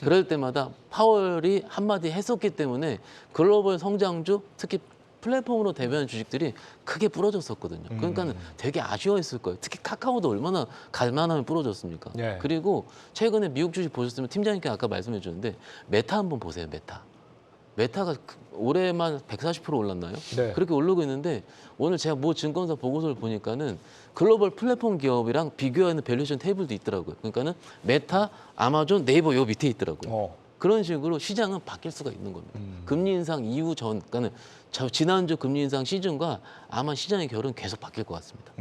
그럴 때마다 파월이 한마디 했었기 때문에 글로벌 성장주 특히 플랫폼으로 대변한 주식들이 크게 부러졌었거든요. 그러니까는 되게 아쉬워했을 거예요. 특히 카카오도 얼마나 갈만하면 부러졌습니까? 네. 그리고 최근에 미국 주식 보셨으면 팀장님께 아까 말씀해 주셨는데 메타 한번 보세요. 메타가 올해만 140% 올랐나요? 네. 그렇게 오르고 있는데 오늘 제가 모 증권사 보고서를 보니까는 글로벌 플랫폼 기업이랑 비교하는 밸류에이션 테이블도 있더라고요. 그러니까는 메타, 아마존, 네이버 요 밑에 있더라고요. 그런 식으로 시장은 바뀔 수가 있는 겁니다. 금리 인상 이후 그러니까는 지난주 금리 인상 시즌과 아마 시장의 결은 계속 바뀔 것 같습니다.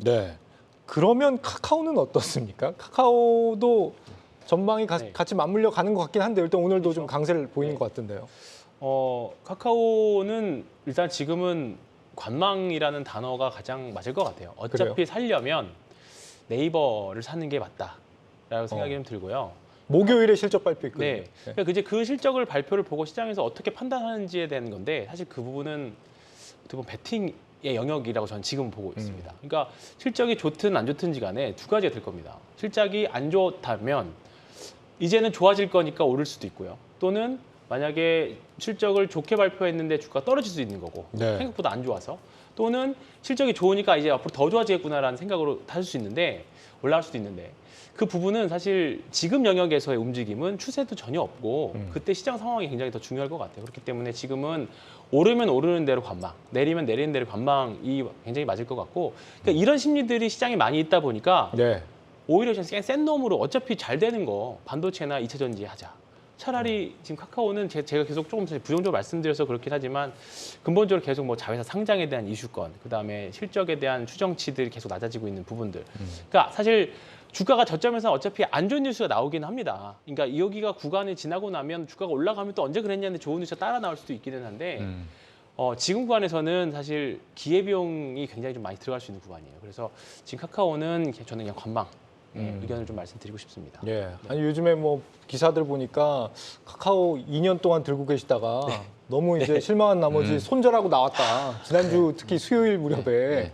네. 그러면 카카오는 어떻습니까? 카카오도 전망이 네. 같이 맞물려 가는 것 같긴 한데 일단 오늘도 좀 강세를 보이는 것 같은데요. 카카오는 일단 지금은 관망이라는 단어가 가장 맞을 것 같아요. 어차피 그래요? 살려면 네이버를 사는 게 맞다라고 생각이 좀 들고요. 목요일에 실적 발표 있거든요. 네. 그러니까 이제 그 실적을 발표를 보고 시장에서 어떻게 판단하는지에 대한 건데 사실 그 부분은 어떻게 보면 베팅의 영역이라고 저는 지금 보고 있습니다. 그러니까 실적이 좋든 안 좋든지 간에 두 가지가 될 겁니다. 실적이 안 좋다면 이제는 좋아질 거니까 오를 수도 있고요. 또는 만약에 실적을 좋게 발표했는데 주가가 떨어질 수 있는 거고 네. 생각보다 안 좋아서 또는 실적이 좋으니까 이제 앞으로 더 좋아지겠구나라는 생각으로 하실 수 있는데 올라갈 수도 있는데 그 부분은 사실 지금 영역에서의 움직임은 추세도 전혀 없고 그때 시장 상황이 굉장히 더 중요할 것 같아요. 그렇기 때문에 지금은 오르면 오르는 대로 관망, 내리면 내리는 대로 관망이 굉장히 맞을 것 같고 그러니까 이런 심리들이 시장에 많이 있다 보니까 네. 오히려 그냥 센 놈으로 어차피 잘 되는 거 반도체나 2차 전지 하자. 차라리 지금 카카오는 제가 계속 조금 부정적으로 말씀드려서 그렇긴 하지만 근본적으로 계속 뭐 자회사 상장에 대한 이슈권, 그다음에 실적에 대한 추정치들이 계속 낮아지고 있는 부분들. 그러니까 사실 주가가 저점에서 어차피 안 좋은 뉴스가 나오긴 합니다. 그러니까 여기가 구간이 지나고 나면 주가가 올라가면 또 언제 그랬냐는데 좋은 뉴스가 따라 나올 수도 있기는 한데 지금 구간에서는 사실 기회비용이 굉장히 좀 많이 들어갈 수 있는 구간이에요. 그래서 지금 카카오는 저는 그냥 관망 의견을 좀 말씀드리고 싶습니다. 예. 아니 요즘에 뭐 기사들 보니까 카카오 2년 동안 들고 계시다가 너무 이제 실망한 나머지 손절하고 나왔다. 지난주 특히 수요일 무렵에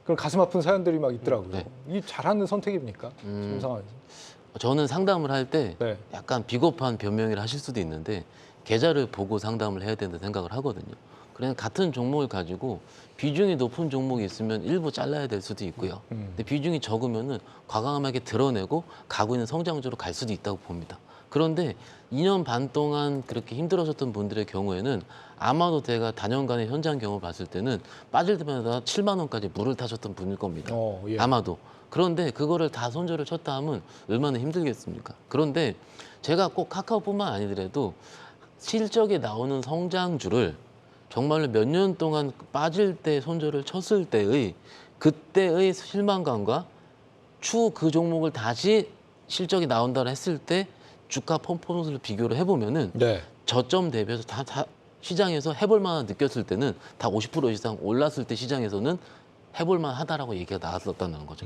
그런 가슴 아픈 사연들이 막 있더라고요. 이 잘하는 선택입니까? 지금 상황에서. 저는 상담을 할 때 네. 약간 비겁한 변명을 하실 수도 있는데 계좌를 보고 상담을 해야 된다 생각을 하거든요. 그냥 같은 종목을 가지고 비중이 높은 종목이 있으면 일부 잘라야 될 수도 있고요. 근데 비중이 적으면은 과감하게 드러내고 가고 있는 성장주로 갈 수도 있다고 봅니다. 그런데 2년 반 동안 그렇게 힘들어졌던 분들의 경우에는 아마도 제가 단연간의 현장 경험을 봤을 때는 빠질 때마다 7만 원까지 물을 타셨던 분일 겁니다. 예. 아마도. 그런데 그거를 다 손절을 쳤다 하면 얼마나 힘들겠습니까? 그런데 제가 꼭 카카오뿐만 아니더라도 실적에 나오는 성장주를 정말로 몇 년 동안 빠질 때 손절을 쳤을 때의 그때의 실망감과 추후 그 종목을 다시 실적이 나온다 했을 때 주가 퍼포먼스를 비교를 해보면은 네. 저점 대비해서 다 시장에서 해볼 만한 느꼈을 때는 다 50% 이상 올랐을 때 시장에서는 해볼 만하다라고 얘기가 나왔었다는 거죠.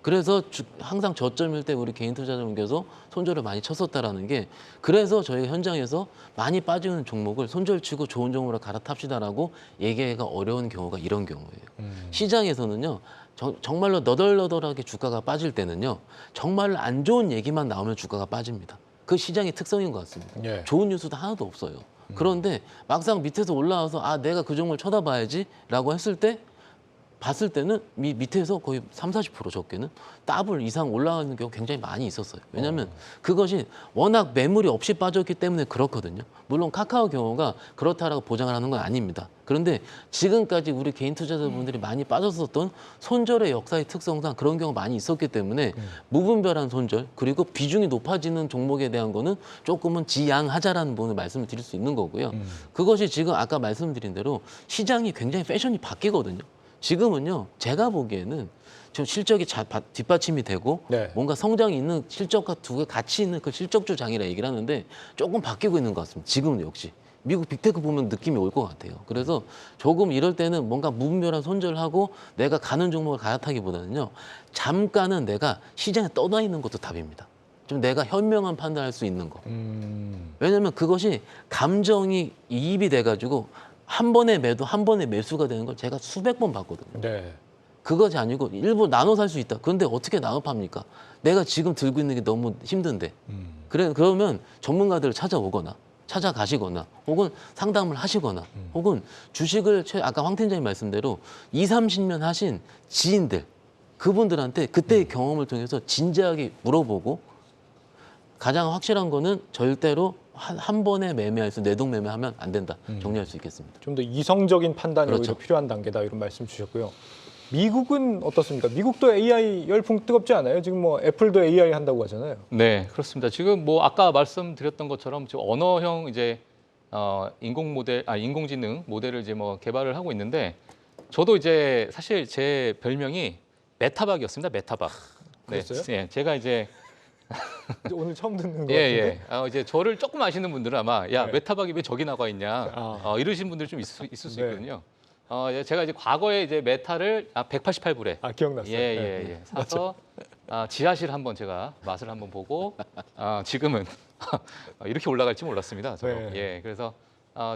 그래서 항상 저점일 때 우리 개인 투자자분께서 손절을 많이 쳤었다라는 게 그래서 저희가 현장에서 많이 빠지는 종목을 손절치고 좋은 종목으로 갈아탑시다라고 얘기하기가 어려운 경우가 이런 경우예요. 시장에서는요. 정말로 너덜너덜하게 주가가 빠질 때는요. 정말로 안 좋은 얘기만 나오면 주가가 빠집니다. 그 시장의 특성인 것 같습니다. 예. 좋은 뉴스도 하나도 없어요. 그런데 막상 밑에서 올라와서 아 내가 그 종목을 쳐다봐야지라고 했을 때 봤을 때는 밑에서 거의 30~40% 적게는 더블 이상 올라가는 경우 굉장히 많이 있었어요. 왜냐하면 그것이 워낙 매물이 없이 빠졌기 때문에 그렇거든요. 물론 카카오 경우가 그렇다라고 보장을 하는 건 아닙니다. 그런데 지금까지 우리 개인 투자자분들이 많이 빠졌었던 손절의 역사의 특성상 그런 경우가 많이 있었기 때문에 무분별한 손절 그리고 비중이 높아지는 종목에 대한 거는 조금은 지양하자라는 부분을 말씀을 드릴 수 있는 거고요. 그것이 지금 아까 말씀드린 대로 시장이 굉장히 패션이 바뀌거든요. 지금은요, 제가 보기에는 좀 실적이 뒷받침이 되고 네. 뭔가 성장이 있는 실적과 두 개 같이 있는 그 실적주 장이라 얘기를 하는데 조금 바뀌고 있는 것 같습니다. 지금은 역시. 미국 빅테크 보면 느낌이 올 것 같아요. 그래서 조금 이럴 때는 뭔가 무분별한 손절하고 내가 가는 종목을 갈아타기보다는요, 잠깐은 내가 시장에 떠나 있는 것도 답입니다. 좀 내가 현명한 판단할 수 있는 거. 왜냐하면 그것이 감정이 이입이 돼가지고 한 번의 매도, 한 번의 매수가 되는 걸 제가 수백 번 봤거든요. 네. 그것이 아니고 일부 나눠 살 수 있다. 그런데 어떻게 나눠 팝니까? 내가 지금 들고 있는 게 너무 힘든데. 그러면 전문가들을 찾아오거나 찾아가시거나 혹은 상담을 하시거나 혹은 주식을 아까 황 팀장님 말씀대로 20~30년 하신 지인들 그분들한테 그때의 경험을 통해서 진지하게 물어보고 가장 확실한 거는 절대로 한 번에 매매해서 내동 매매하면 안 된다. 정리할 수 있겠습니다. 좀 더 이성적인 판단이 그렇죠. 오히려 필요한 단계다 이런 말씀 주셨고요. 미국은 어떻습니까? 미국도 AI 열풍 뜨겁지 않아요? 지금 뭐 애플도 AI 한다고 하잖아요. 네, 그렇습니다. 지금 뭐 아까 말씀드렸던 것처럼 지금 언어형 이제 인공지능 모델을 이제 뭐 개발을 하고 있는데 저도 이제 사실 제 별명이 메타박이었습니다. 메타박. 네, 그랬어요? 예, 제가 이제 오늘 처음 듣는 거 예, 같은데. 예. 이제 저를 조금 아시는 분들은 아마 야 네. 메타박이 왜 저기 나가 있냐 이러신 분들 좀 있을 수 네. 있거든요. 제가 이제 과거에 이제 메타를 188불에 기억났어요. 네. 예. 사서 지하실 한번 제가 맛을 한번 보고 지금은 이렇게 올라갈지 몰랐습니다. 저. 네. 예, 그래서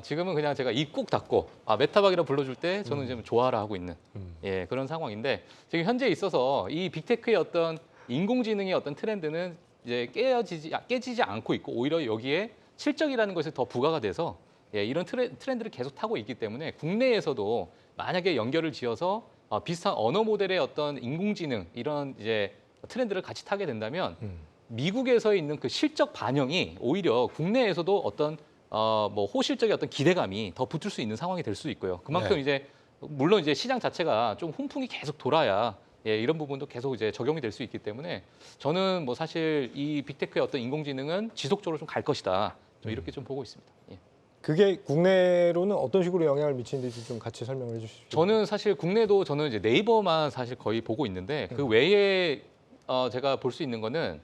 지금은 그냥 제가 입 꾹 닫고 메타박이라 불러줄 때 저는 지금 좋아라 하고 있는 예, 그런 상황인데 지금 현재 있어서 이 빅테크의 어떤 인공지능의 어떤 트렌드는 이제 깨지지 않고 있고 오히려 여기에 실적이라는 것이 더 부과가 돼서 예, 이런 트렌드를 계속 타고 있기 때문에 국내에서도 만약에 연결을 지어서 비슷한 언어 모델의 어떤 인공지능 이런 이제 트렌드를 같이 타게 된다면 미국에서 있는 그 실적 반영이 오히려 국내에서도 어떤 뭐 호실적인 어떤 기대감이 더 붙을 수 있는 상황이 될 수 있고요. 그만큼 네. 이제 물론 이제 시장 자체가 좀 훈풍이 계속 돌아야 예, 이런 부분도 계속 이제 적용이 될 수 있기 때문에 저는 뭐 사실 이 빅테크의 어떤 인공지능은 지속적으로 좀 갈 것이다. 좀 이렇게 좀 보고 있습니다. 예. 그게 국내로는 어떤 식으로 영향을 미치는지 좀 같이 설명을 해주시죠. 저는 사실 국내도 저는 이제 네이버만 사실 거의 보고 있는데 그 외에 제가 볼 수 있는 거는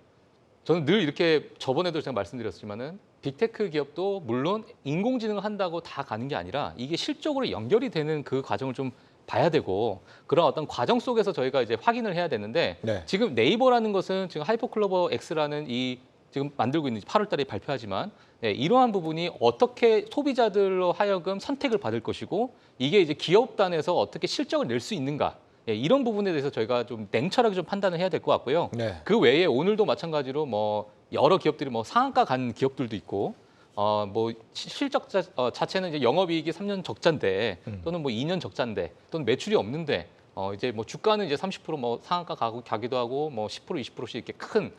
저는 늘 이렇게 저번에도 제가 말씀드렸지만은 빅테크 기업도 물론 인공지능을 한다고 다 가는 게 아니라 이게 실적으로 연결이 되는 그 과정을 좀 봐야 되고 그런 어떤 과정 속에서 저희가 이제 확인을 해야 되는데 네. 지금 네이버라는 것은 지금 하이퍼클로버 X라는 이 지금 만들고 있는 8월 달에 발표하지만 이러한 부분이 어떻게 소비자들로 하여금 선택을 받을 것이고 이게 이제 기업 단에서 어떻게 실적을 낼 수 있는가 이런 부분에 대해서 저희가 좀 냉철하게 좀 판단을 해야 될 것 같고요. 네. 그 외에 오늘도 마찬가지로 뭐 여러 기업들이 뭐 상한가 간 기업들도 있고 뭐 실적 자체는 이제 영업이익이 3년 적자인데 또는 뭐 2년 적자인데 또는 매출이 없는데 이제 뭐 주가는 이제 30%뭐 상한가 가기도 하고 뭐 10% 20%씩 이렇게 큰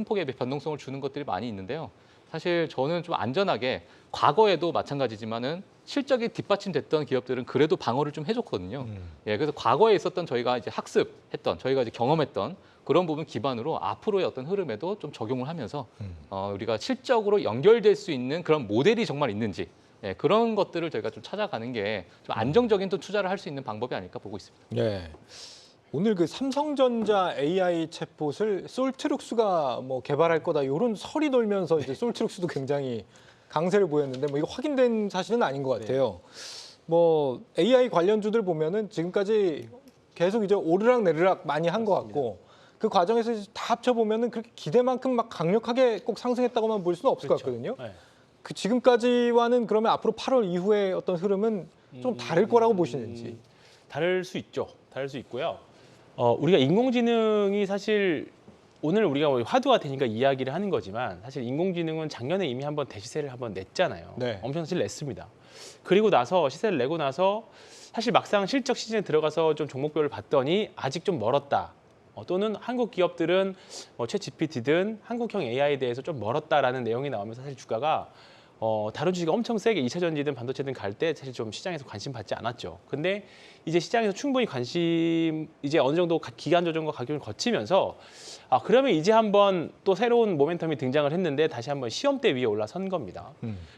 폭의 변동성을 주는 것들이 많이 있는데요. 사실 저는 좀 안전하게 과거에도 마찬가지지만은 실적이 뒷받침됐던 기업들은 그래도 방어를 좀 해줬거든요. 예, 그래서 과거에 있었던 저희가 이제 학습했던 저희가 이제 경험했던 그런 부분 기반으로 앞으로의 어떤 흐름에도 좀 적용을 하면서 우리가 실적으로 연결될 수 있는 그런 모델이 정말 있는지 그런 것들을 저희가 좀 찾아가는 게 좀 안정적인 또 투자를 할 수 있는 방법이 아닐까 보고 있습니다. 네. 오늘 그 삼성전자 AI 챗봇을 솔트룩스가 뭐 개발할 거다 이런 설이 돌면서 이제 솔트룩스도 굉장히 강세를 보였는데 뭐 이거 확인된 사실은 아닌 것 같아요. 뭐 AI 관련주들 보면은 지금까지 계속 이제 오르락 내리락 많이 한 것 같고 그 과정에서 이제 다 합쳐 보면은 그렇게 기대만큼 막 강력하게 꼭 상승했다고만 볼 수는 없을 것 같거든요. 네. 그 지금까지와는 그러면 앞으로 8월 이후에 어떤 흐름은 좀 다를 거라고 보시는지. 다를 수 있죠. 다를 수 있고요. 우리가 인공지능이 사실 오늘 우리가 화두가 되니까 이야기를 하는 거지만 사실 인공지능은 작년에 이미 한번 대시세를 한번 냈잖아요. 네. 엄청 사실 냈습니다. 그리고 나서 시세를 내고 나서 사실 막상 실적 시즌에 들어가서 좀 종목별을 봤더니 아직 좀 멀었다. 또는 한국 기업들은 챗 GPT든 한국형 AI에 대해서 좀 멀었다라는 내용이 나오면서 사실 주가가 다른 주식이 엄청 세게 2차 전지든 반도체든 갈 때 사실 좀 시장에서 관심 받지 않았죠. 근데 이제 시장에서 충분히 관심 이제 어느 정도 기간 조정과 가격을 거치면서 그러면 이제 한번 또 새로운 모멘텀이 등장을 했는데 다시 한번 시험대 위에 올라선 겁니다.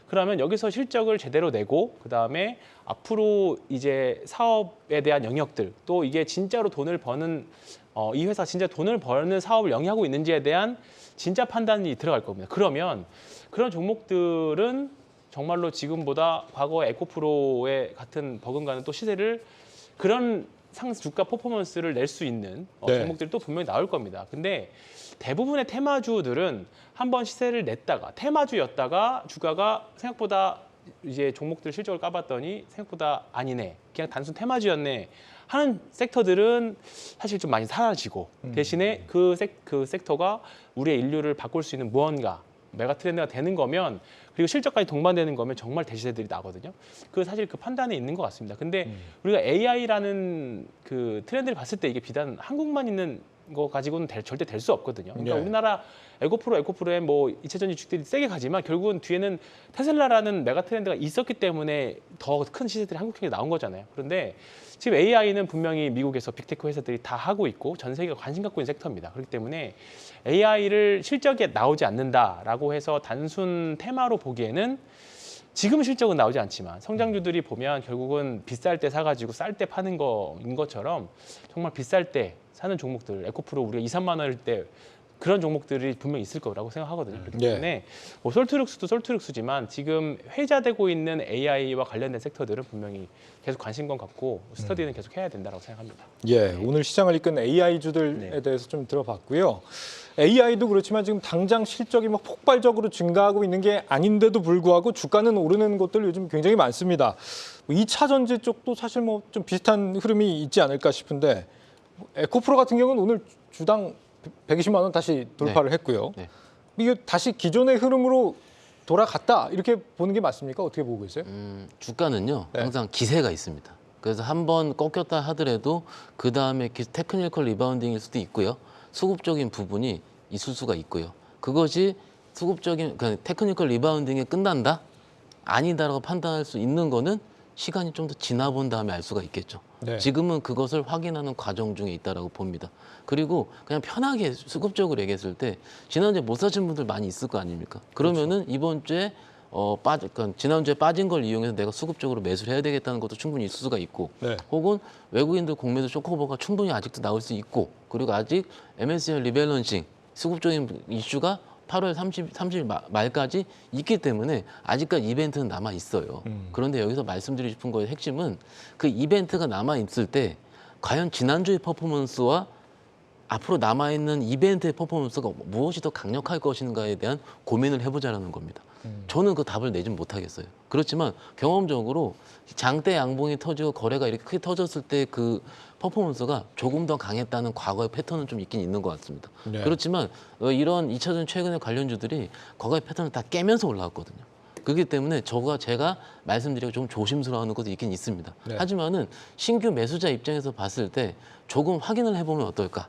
그러면 여기서 실적을 제대로 내고 그다음에 앞으로 이제 사업에 대한 영역들 또 이게 진짜로 돈을 버는 이 회사 진짜 돈을 버는 사업을 영위하고 있는지에 대한 진짜 판단이 들어갈 겁니다. 그러면 그런 종목들은 정말로 지금보다 과거 에코프로의 같은 버금가는 또 시세를 그런 주가 퍼포먼스를 낼 수 있는 네. 종목들이 또 분명히 나올 겁니다. 근데 대부분의 테마주들은 한번 시세를 냈다가 테마주였다가 주가가 생각보다 이제 종목들 실적을 까봤더니 생각보다 아니네. 그냥 단순 테마주였네. 하는 섹터들은 사실 좀 많이 사라지고 대신에 그 섹터가 우리의 인류를 바꿀 수 있는 무언가 메가 트렌드가 되는 거면 그리고 실적까지 동반되는 거면 정말 대시세들이 나거든요. 그 사실 그 판단에 있는 것 같습니다. 근데 우리가 AI라는 그 트렌드를 봤을 때 이게 비단 한국만 있는 거 가지고는 절대 될 수 없거든요. 그러니까 네. 우리나라 에코프로에 뭐 2차전지 주식들이 세게 가지만 결국은 뒤에는 테슬라라는 메가 트렌드가 있었기 때문에 더 큰 시세들이 한국형에 나온 거잖아요. 그런데 지금 AI는 분명히 미국에서 빅테크 회사들이 다 하고 있고 전 세계가 관심 갖고 있는 섹터입니다. 그렇기 때문에 AI를 실적에 나오지 않는다라고 해서 단순 테마로 보기에는 지금 실적은 나오지 않지만 성장주들이 보면 결국은 비쌀 때 사가지고 쌀 때 파는 거인 것처럼 정말 비쌀 때 사는 종목들 에코프로 우리가 2, 3만 원일 때 그런 종목들이 분명히 있을 거라고 생각하거든요. 그렇기 네. 때문에 뭐 솔트룩스도 솔트룩스지만 지금 회자되고 있는 AI와 관련된 섹터들은 분명히 계속 관심권 갖고 스터디는 계속 해야 된다고 생각합니다. 예, 오늘 시장을 이끈 AI주들에 네. 대해서 좀 들어봤고요. AI도 그렇지만 지금 당장 실적이 막 폭발적으로 증가하고 있는 게 아닌데도 불구하고 주가는 오르는 것들 요즘 굉장히 많습니다. 2차 전지 쪽도 사실 뭐 좀 비슷한 흐름이 있지 않을까 싶은데 에코프로 같은 경우는 오늘 주당 120만 원 다시 돌파를 했고요. 네. 이게 다시 기존의 흐름으로 돌아갔다 이렇게 보는 게 맞습니까? 어떻게 보고 있어요? 주가는요 네. 항상 기세가 있습니다. 그래서 한번 꺾였다 하더라도 그 다음에 테크니컬 리바운딩일 수도 있고요. 수급적인 부분이 있을 수가 있고요. 그것이 수급적인 테크니컬 리바운딩에 끝난다? 아니다라고 판단할 수 있는 거는 시간이 좀 더 지나본 다음에 알 수가 있겠죠. 네. 지금은 그것을 확인하는 과정 중에 있다라고 봅니다. 그리고 그냥 편하게 수급적으로 얘기했을 때 지난주에 못 사신 분들 많이 있을 거 아닙니까? 그러면은 이번 주에 그러니까 지난주에 빠진 걸 이용해서 내가 수급적으로 매수를 해야 되겠다는 것도 충분히 있을 수가 있고 네. 혹은 외국인들 공매도 쇼크오버가 충분히 아직도 나올 수 있고 그리고 아직 MSCI 리밸런싱 수급적인 이슈가 8월 30일 말까지 있기 때문에 아직까지 이벤트는 남아 있어요. 그런데 여기서 말씀드리고 싶은 거의 핵심은 그 이벤트가 남아 있을 때 과연 지난주의 퍼포먼스와 앞으로 남아있는 이벤트의 퍼포먼스가 무엇이 더 강력할 것인가에 대한 고민을 해보자는 겁니다. 저는 그 답을 내진 못하겠어요. 그렇지만 경험적으로 장대 양봉이 터지고 거래가 이렇게 크게 터졌을 때 그 퍼포먼스가 조금 더 강했다는 과거의 패턴은 좀 있긴 있는 것 같습니다. 네. 그렇지만 이런 2차전 최근의 관련주들이 과거의 패턴을 다 깨면서 올라왔거든요. 그렇기 때문에 제가 말씀드리고 좀 조심스러워하는 것도 있긴 있습니다. 네. 하지만은 신규 매수자 입장에서 봤을 때 조금 확인을 해보면 어떨까?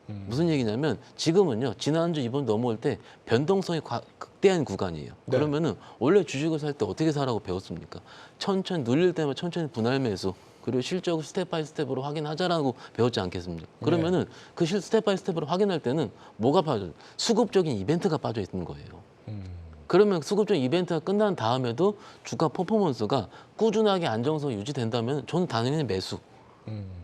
무슨 얘기냐면 지금은요 지난주 이번 넘어올 때 변동성이 극대한 구간이에요. 네. 그러면은 원래 주식을 살 때 어떻게 사라고 배웠습니까? 천천히 눌릴 때만 천천히 분할 매수 그리고 실적을 스텝 바이 스텝으로 확인하자라고 배웠지 않겠습니까? 그러면은 그 스텝 바이 스텝으로 확인할 때는 뭐가 빠져요? 수급적인 이벤트가 빠져 있는 거예요. 그러면 수급적 이벤트가 끝난 다음에도 주가 퍼포먼스가 꾸준하게 안정성 유지된다면 저는 당연히 매수.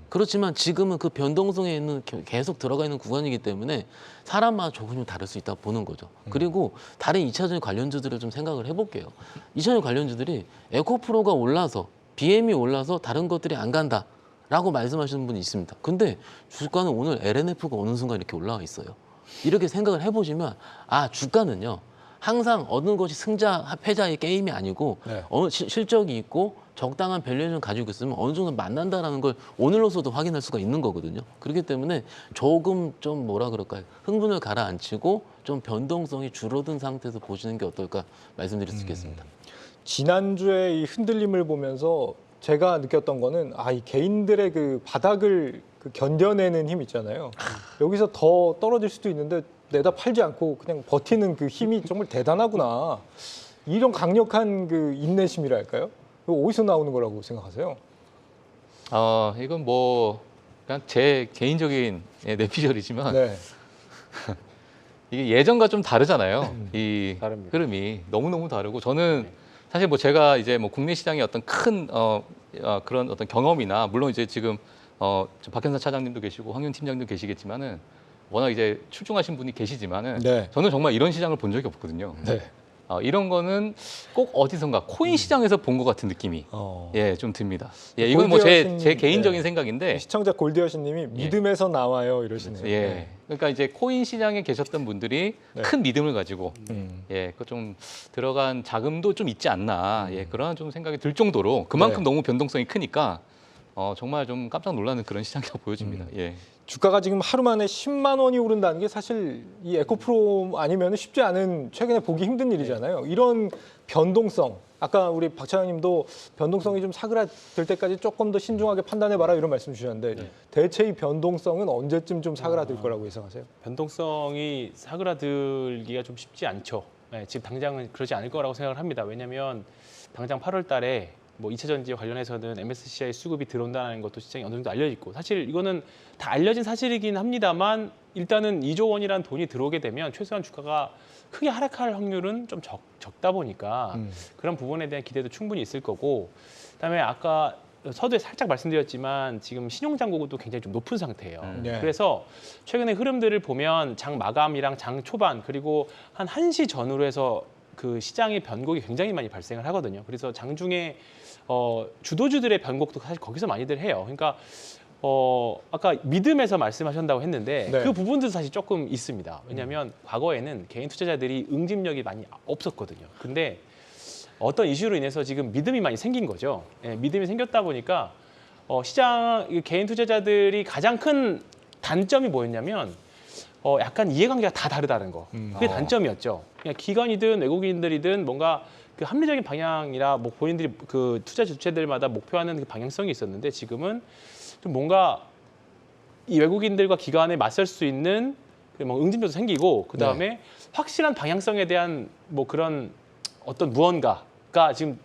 그렇지만 지금은 그 변동성에 있는 계속 들어가 있는 구간이기 때문에 사람마다 조금 좀 다를 수 있다 보는 거죠. 그리고 다른 2차전 관련주들을 좀 생각을 해볼게요. 2차전 관련주들이 에코프로가 올라서 BM이 올라서 다른 것들이 안 간다라고 말씀하시는 분이 있습니다. 근데 주가는 오늘 LNF가 어느 순간 이렇게 올라와 있어요. 이렇게 생각을 해보시면 주가는요. 항상 어느 것이 승자, 패자의 게임이 아니고 네. 실적이 있고 적당한 밸류에이션 가지고 있으면 어느 정도 만난다라는 걸 오늘로서도 확인할 수가 있는 거거든요. 그렇기 때문에 조금 좀 뭐라 그럴까요? 흥분을 가라앉히고 좀 변동성이 줄어든 상태에서 보시는 게 어떨까 말씀드릴 수 있겠습니다. 지난주에 이 흔들림을 보면서 제가 느꼈던 거는 이 개인들의 그 바닥을 견뎌내는 힘 있잖아요. 여기서 더 떨어질 수도 있는데 내다 팔지 않고 그냥 버티는 그 힘이 정말 대단하구나. 이런 강력한 그 인내심이랄까요? 이거 어디서 나오는 거라고 생각하세요? 이건 뭐 그냥 제 개인적인 내피셜이지만 네. 이게 예전과 좀 다르잖아요. 이 다릅니다. 흐름이 너무너무 다르고 저는 사실 뭐 제가 이제 뭐 국내 시장의 어떤 큰 그런 어떤 경험이나 물론 이제 지금 박현사 차장님도 계시고 황윤 팀장님도 계시겠지만은 워낙 이제 출중하신 분이 계시지만은 네. 저는 정말 이런 시장을 본 적이 없거든요. 네. 이런 거는 꼭 어디선가 코인 시장에서 본 것 같은 느낌이 좀 듭니다. 이건 뭐 제 개인적인 생각인데 시청자 골디어신님이 믿음에서 나와요 이러시네요. 그러니까 이제 코인 시장에 계셨던 분들이 네. 큰 믿음을 가지고 그 좀 들어간 자금도 좀 있지 않나 그런 좀 생각이 들 정도로 그만큼 네. 너무 변동성이 크니까 정말 좀 깜짝 놀라는 그런 시장이라고 보여집니다. 주가가 지금 하루 만에 10만 원이 오른다는 게 사실 이 에코프로 아니면 쉽지 않은 최근에 보기 힘든 일이잖아요. 이런 변동성, 아까 우리 박 차장님도 변동성이 좀 사그라들 때까지 조금 더 신중하게 판단해봐라 이런 말씀 주셨는데 대체 이 변동성은 언제쯤 좀 사그라들 거라고 예상하세요? 변동성이 사그라들기가 좀 쉽지 않죠. 지금 당장은 그러지 않을 거라고 생각을 합니다. 왜냐하면 당장 8월 달에 뭐 2차 전지와 관련해서는 MSCI 수급이 들어온다는 것도 시장에 어느 정도 알려져 있고 사실 이거는 다 알려진 사실이긴 합니다만 일단은 2조 원이라는 돈이 들어오게 되면 최소한 주가가 크게 하락할 확률은 좀 적다 보니까 그런 부분에 대한 기대도 충분히 있을 거고 그다음에 아까 서두에 살짝 말씀드렸지만 지금 신용 잔고도 굉장히 좀 높은 상태예요. 네. 그래서 최근의 흐름들을 보면 장 마감이랑 장 초반 그리고 한 1시 전후로 해서 그 시장의 변곡이 굉장히 많이 발생을 하거든요. 그래서 장중에 주도주들의 변곡도 사실 거기서 많이들 해요. 그러니까 아까 믿음에서 말씀하셨다고 했는데 네. 그 부분도 사실 조금 있습니다. 왜냐하면 과거에는 개인 투자자들이 응집력이 많이 없었거든요. 근데 어떤 이슈로 인해서 지금 믿음이 많이 생긴 거죠. 믿음이 생겼다 보니까 개인 투자자들이 가장 큰 단점이 뭐였냐면 약간 이해관계가 다 다르다는 거. 그게 단점이었죠. 그냥 기관이든 외국인들이든 뭔가 그 합리적인 방향이라 뭐 본인들이 그 투자 주체들마다 목표하는 그 방향성이 있었는데 지금은 좀 뭔가 이 외국인들과 기관에 맞설 수 있는 뭐 응집력도 생기고 그 다음에 확실한 방향성에 대한 뭐 그런 어떤 무언가가 지금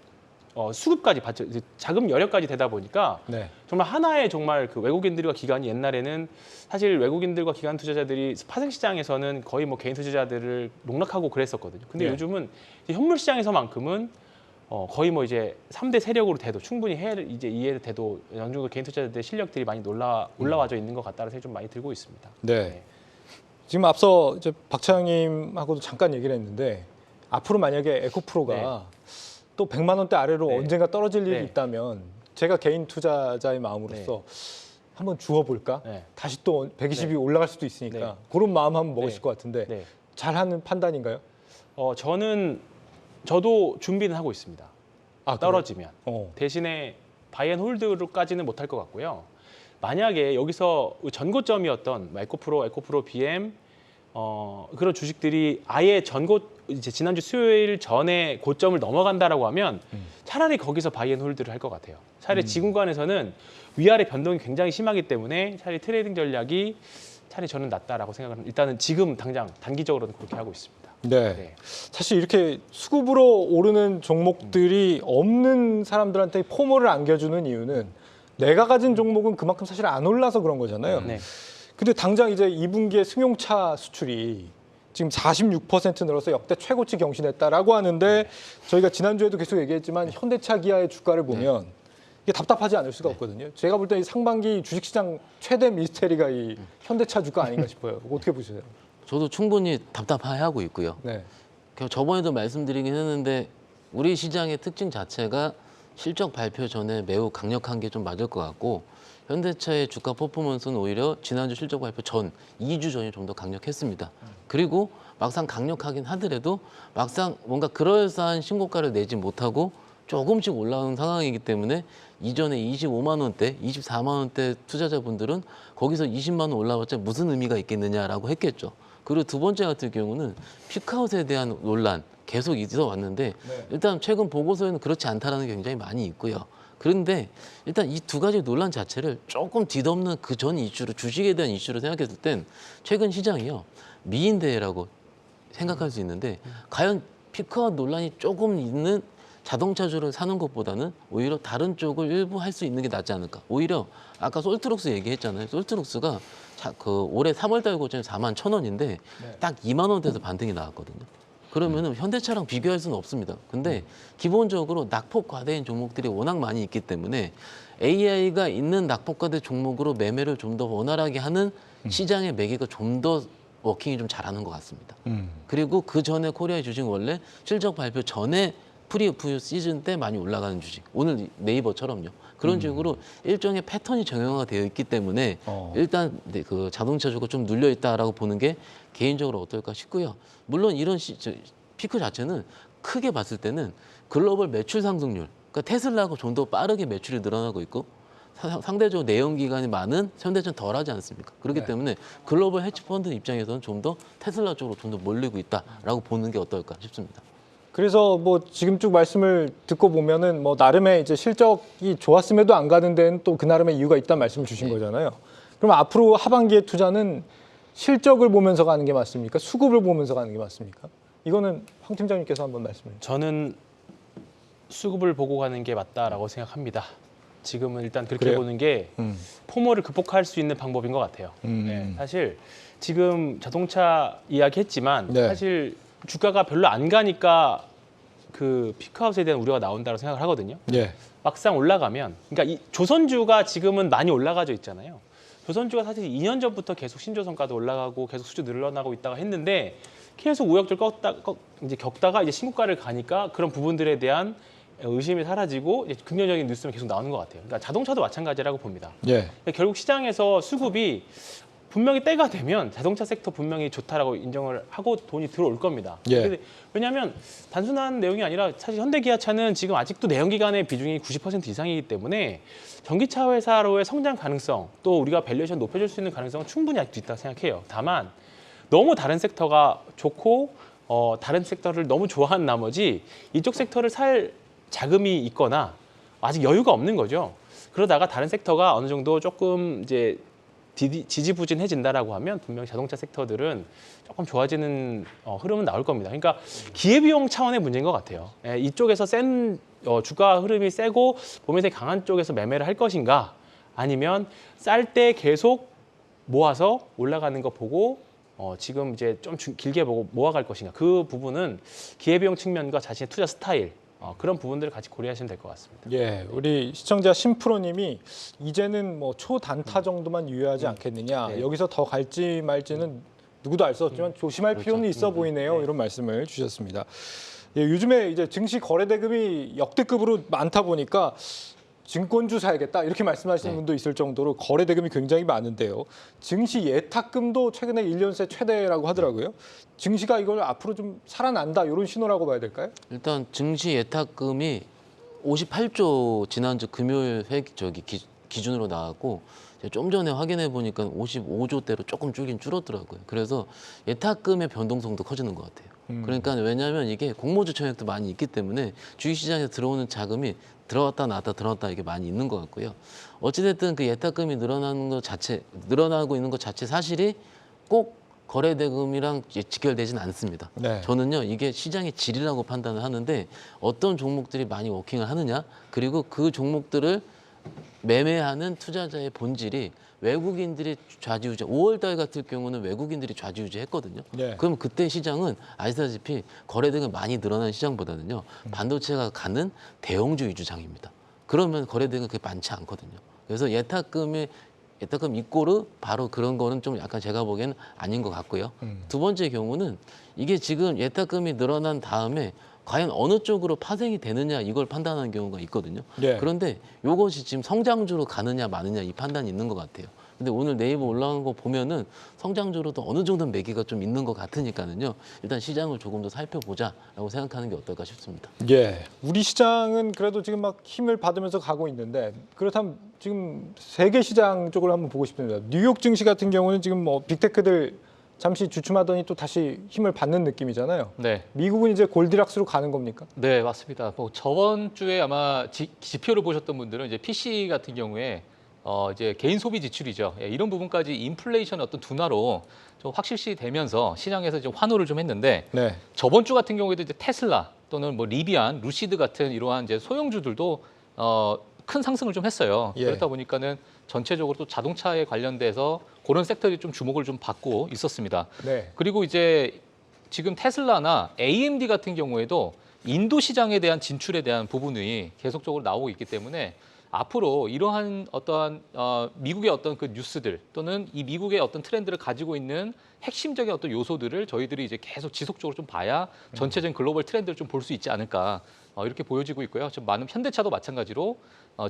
수급까지 받쳐 자금 여력까지 되다 보니까 정말 하나의 정말 그 외국인들과 기관이 옛날에는 사실 외국인들과 기관 투자자들이 파생 시장에서는 거의 뭐 개인 투자자들을 농락하고 그랬었거든요. 근데 요즘은 이제 현물 시장에서만큼은 거의 뭐 이제 3대 세력으로 돼도 충분히 이제 이해를 돼도 어느 정도 개인 투자자들의 실력들이 많이 올라와져 있는 것 같다는 생각이 좀 많이 들고 있습니다. 네. 지금 앞서 이제 박 차장님하고도 잠깐 얘기를 했는데 앞으로 만약에 에코프로가 또 100만 원대 아래로 네. 언젠가 떨어질 일이 네. 있다면 제가 개인 투자자의 마음으로서 한번 주워볼까? 네. 다시 또 120이 네. 올라갈 수도 있으니까 네. 그런 마음 한번 먹으실 네. 것 같은데 네. 잘하는 판단인가요? 저도 준비는 하고 있습니다. 아, 떨어지면. 그래요? 대신에 바이앤홀드로까지는 못할 것 같고요. 만약에 여기서 전고점이었던 에코프로 BM 그런 주식들이 아예 이제 지난주 수요일 전에 고점을 넘어간다라고 하면 차라리 거기서 바이앤홀드를 할 것 같아요. 차라리 지금관에서는 위아래 변동이 굉장히 심하기 때문에 차라리 트레이딩 전략이 차라리 저는 낫다라고 생각을 일단은 지금 당장 단기적으로는 그렇게 하고 있습니다. 네. 네. 사실 이렇게 수급으로 오르는 종목들이 없는 사람들한테 포모를 안겨주는 이유는 내가 가진 종목은 그만큼 사실 안 올라서 그런 거잖아요. 네. 근데 당장 이제 2분기에 승용차 수출이 지금 46% 늘어서 역대 최고치 경신했다라고 하는데 저희가 지난주에도 계속 얘기했지만 현대차 기아의 주가를 보면 이게 답답하지 않을 수가 없거든요. 제가 볼 때 이 상반기 주식시장 최대 미스테리가 이 현대차 주가 아닌가 싶어요. 어떻게 보세요? 저도 충분히 답답해하고 있고요. 네. 저번에도 말씀드리긴 했는데 우리 시장의 특징 자체가 실적 발표 전에 매우 강력한 게 좀 맞을 것 같고 현대차의 주가 퍼포먼스는 오히려 지난주 실적 발표 전 2주 전이 좀 더 강력했습니다. 그리고 막상 강력하긴 하더라도 막상 뭔가 그럴싸한 신고가를 내지 못하고 조금씩 올라오는 상황이기 때문에 이전에 25만 원대, 24만 원대 투자자분들은 거기서 20만 원 올라봤자 무슨 의미가 있겠느냐라고 했겠죠. 그리고 두 번째 같은 경우는 피크아웃에 대한 논란 계속 있어 왔는데 일단 최근 보고서에는 그렇지 않다라는 게 굉장히 많이 있고요. 그런데 일단 이 두 가지 논란 자체를 조금 뒤덮는 그 전 이슈로 주식에 대한 이슈로 생각했을 땐 최근 시장이요. 미인대회라고 생각할 수 있는데 과연 피크아웃 논란이 조금 있는 자동차주를 사는 것보다는 오히려 다른 쪽을 일부 할 수 있는 게 낫지 않을까. 오히려 아까 솔트룩스 얘기했잖아요. 솔트룩스가 올해 3월달 고점이 41,000원인데 딱 2만 원대에서 반등이 나왔거든요. 그러면은 현대차랑 비교할 수는 없습니다. 근데 기본적으로 낙폭과대인 종목들이 워낙 많이 있기 때문에 AI가 있는 낙폭과대 종목으로 매매를 좀 더 원활하게 하는 시장의 매개가 좀 더 워킹이 좀 잘하는 것 같습니다. 그리고 그 전에 코리아의 주식 원래 실적 발표 전에 프리오프 시즌 때 많이 올라가는 주식. 오늘 네이버처럼요. 그런 식으로 일종의 패턴이 정형화가 되어 있기 때문에 일단 그 자동차 주가 좀 눌려 있다라고 보는 게 개인적으로 어떨까 싶고요. 물론 이런 피크 자체는 크게 봤을 때는 글로벌 매출 상승률, 그러니까 테슬라하고 좀 더 빠르게 매출이 늘어나고 있고 상대적으로 내연 기관이 많은 현대차는 덜하지 않습니까? 그렇기 때문에 글로벌 헤지펀드 입장에서는 좀 더 테슬라 쪽으로 좀 더 몰리고 있다라고 보는 게 어떨까 싶습니다. 그래서 뭐 지금 쭉 말씀을 듣고 보면은 뭐 나름의 이제 실적이 좋았음에도 안 가는 데는 또 그 나름의 이유가 있다는 말씀을 주신 거잖아요. 그럼 앞으로 하반기의 투자는 실적을 보면서 가는 게 맞습니까? 수급을 보면서 가는 게 맞습니까? 이거는 황 팀장님께서 한번 말씀해 주세요. 저는 수급을 보고 가는 게 맞다라고 생각합니다. 지금은 일단 그렇게 그래요? 보는 게 포모를 극복할 수 있는 방법인 것 같아요. 네, 사실 지금 자동차 이야기했지만 네. 사실 주가가 별로 안 가니까 그 피크아웃에 대한 우려가 나온다고 생각을 하거든요. 예. 막상 올라가면, 그러니까 이 조선주가 지금은 많이 올라가져 있잖아요. 조선주가 사실 2년 전부터 계속 신조선가도 올라가고 계속 수주 늘어나고 있다가 했는데 계속 우역들 이제 겪다가 이제 신고가를 가니까 그런 부분들에 대한 의심이 사라지고 이제 긍정적인 뉴스만 계속 나오는 것 같아요. 그러니까 자동차도 마찬가지라고 봅니다. 예. 결국 시장에서 수급이 분명히 때가 되면 자동차 섹터 분명히 좋다라고 인정을 하고 돈이 들어올 겁니다. 예. 왜냐하면 단순한 내용이 아니라 사실 현대기아차는 지금 아직도 내연기관의 비중이 90% 이상이기 때문에 전기차 회사로의 성장 가능성 또 우리가 밸류에이션 높여줄 수 있는 가능성은 충분히 아직도 있다고 생각해요. 다만 너무 다른 섹터가 좋고 다른 섹터를 너무 좋아한 나머지 이쪽 섹터를 살 자금이 있거나 아직 여유가 없는 거죠. 그러다가 다른 섹터가 어느 정도 조금 이제 지지부진해진다라고 하면 분명히 자동차 섹터들은 조금 좋아지는 흐름은 나올 겁니다. 그러니까 기회비용 차원의 문제인 것 같아요. 예, 이쪽에서 센 주가 흐름이 세고 모멘텀이 강한 쪽에서 매매를 할 것인가 아니면 쌀 때 계속 모아서 올라가는 거 보고 지금 이제 좀 길게 보고 모아갈 것인가 그 부분은 기회비용 측면과 자신의 투자 스타일 그런 부분들을 같이 고려하시면 될 것 같습니다. 예, 우리 시청자 심프로님이 이제는 뭐 초단타 정도만 유효하지 않겠느냐. 네. 여기서 더 갈지 말지는 누구도 알 수 없지만 조심할 그렇죠. 필요는 있어 보이네요. 이런 말씀을 주셨습니다. 예, 요즘에 이제 증시 거래 대금이 역대급으로 많다 보니까 증권주 사야겠다 이렇게 말씀하시는 네. 분도 있을 정도로 거래 대금이 굉장히 많은데요. 증시 예탁금도 최근에 1년 새 최대라고 하더라고요. 증시가 이걸 앞으로 좀 살아난다 이런 신호라고 봐야 될까요? 일단 증시 예탁금이 58조 지난주 금요일 기준으로 나왔고 좀 전에 확인해 보니까 55조대로 조금 줄긴 줄었더라고요. 그래서 예탁금의 변동성도 커지는 것 같아요. 그러니까 왜냐하면 이게 공모주 청약도 많이 있기 때문에 주식시장에 들어오는 자금이 들어왔다 나왔다 이게 많이 있는 것 같고요. 어찌됐든 그 예탁금이 늘어나고 있는 것 자체 사실이 꼭 거래대금이랑 직결되지는 않습니다. 네. 저는요 이게 시장의 질이라고 판단을 하는데 어떤 종목들이 많이 워킹을 하느냐 그리고 그 종목들을 매매하는 투자자의 본질이 외국인들이 좌지우지 5월달 같은 경우는 외국인들이 좌지우지했거든요. 네. 그럼 그때 시장은 아시다시피 거래대금이 많이 늘어난 시장보다는요 반도체가 가는 대형주 위주장입니다. 그러면 거래대금이 그렇게 많지 않거든요. 그래서 예탁금 이꼬르 바로 그런 거는 좀 약간 제가 보기에는 아닌 것 같고요. 두 번째 경우는 이게 지금 예탁금이 늘어난 다음에 과연 어느 쪽으로 파생이 되느냐 이걸 판단하는 경우가 있거든요. 네. 그런데 이것이 지금 성장주로 가느냐 마느냐 이 판단이 있는 것 같아요. 근데 오늘 네이버 올라간 거 보면은 성장주로도 어느 정도 매기가 좀 있는 것 같으니까는요. 일단 시장을 조금 더 살펴보자라고 생각하는 게 어떨까 싶습니다. 예, 우리 시장은 그래도 지금 막 힘을 받으면서 가고 있는데 그렇다면 지금 세계 시장 쪽을 한번 보고 싶습니다. 뉴욕 증시 같은 경우는 지금 뭐 빅테크들 잠시 주춤하더니 또 다시 힘을 받는 느낌이잖아요. 네. 미국은 이제 골디락스로 가는 겁니까? 네, 맞습니다. 뭐 저번 주에 아마 지표를 보셨던 분들은 이제 PC 같은 경우에 이제 개인 소비 지출이죠. 예, 이런 부분까지 인플레이션의 어떤 둔화로 좀 확실시 되면서 시장에서 좀 환호를 좀 했는데 네. 저번 주 같은 경우에도 이제 테슬라 또는 뭐 리비안, 루시드 같은 이러한 이제 소형주들도 큰 상승을 좀 했어요. 예. 그렇다 보니까는 전체적으로 또 자동차에 관련돼서 그런 섹터들이 좀 주목을 좀 받고 있었습니다. 네. 그리고 이제 지금 테슬라나 AMD 같은 경우에도 인도 시장에 대한 진출에 대한 부분이 계속적으로 나오고 있기 때문에 앞으로 이러한 어떠한 미국의 어떤 그 뉴스들 또는 이 미국의 어떤 트렌드를 가지고 있는 핵심적인 어떤 요소들을 저희들이 이제 계속 지속적으로 좀 봐야 전체적인 글로벌 트렌드를 좀 볼 수 있지 않을까 이렇게 보여지고 있고요. 지금 많은 현대차도 마찬가지로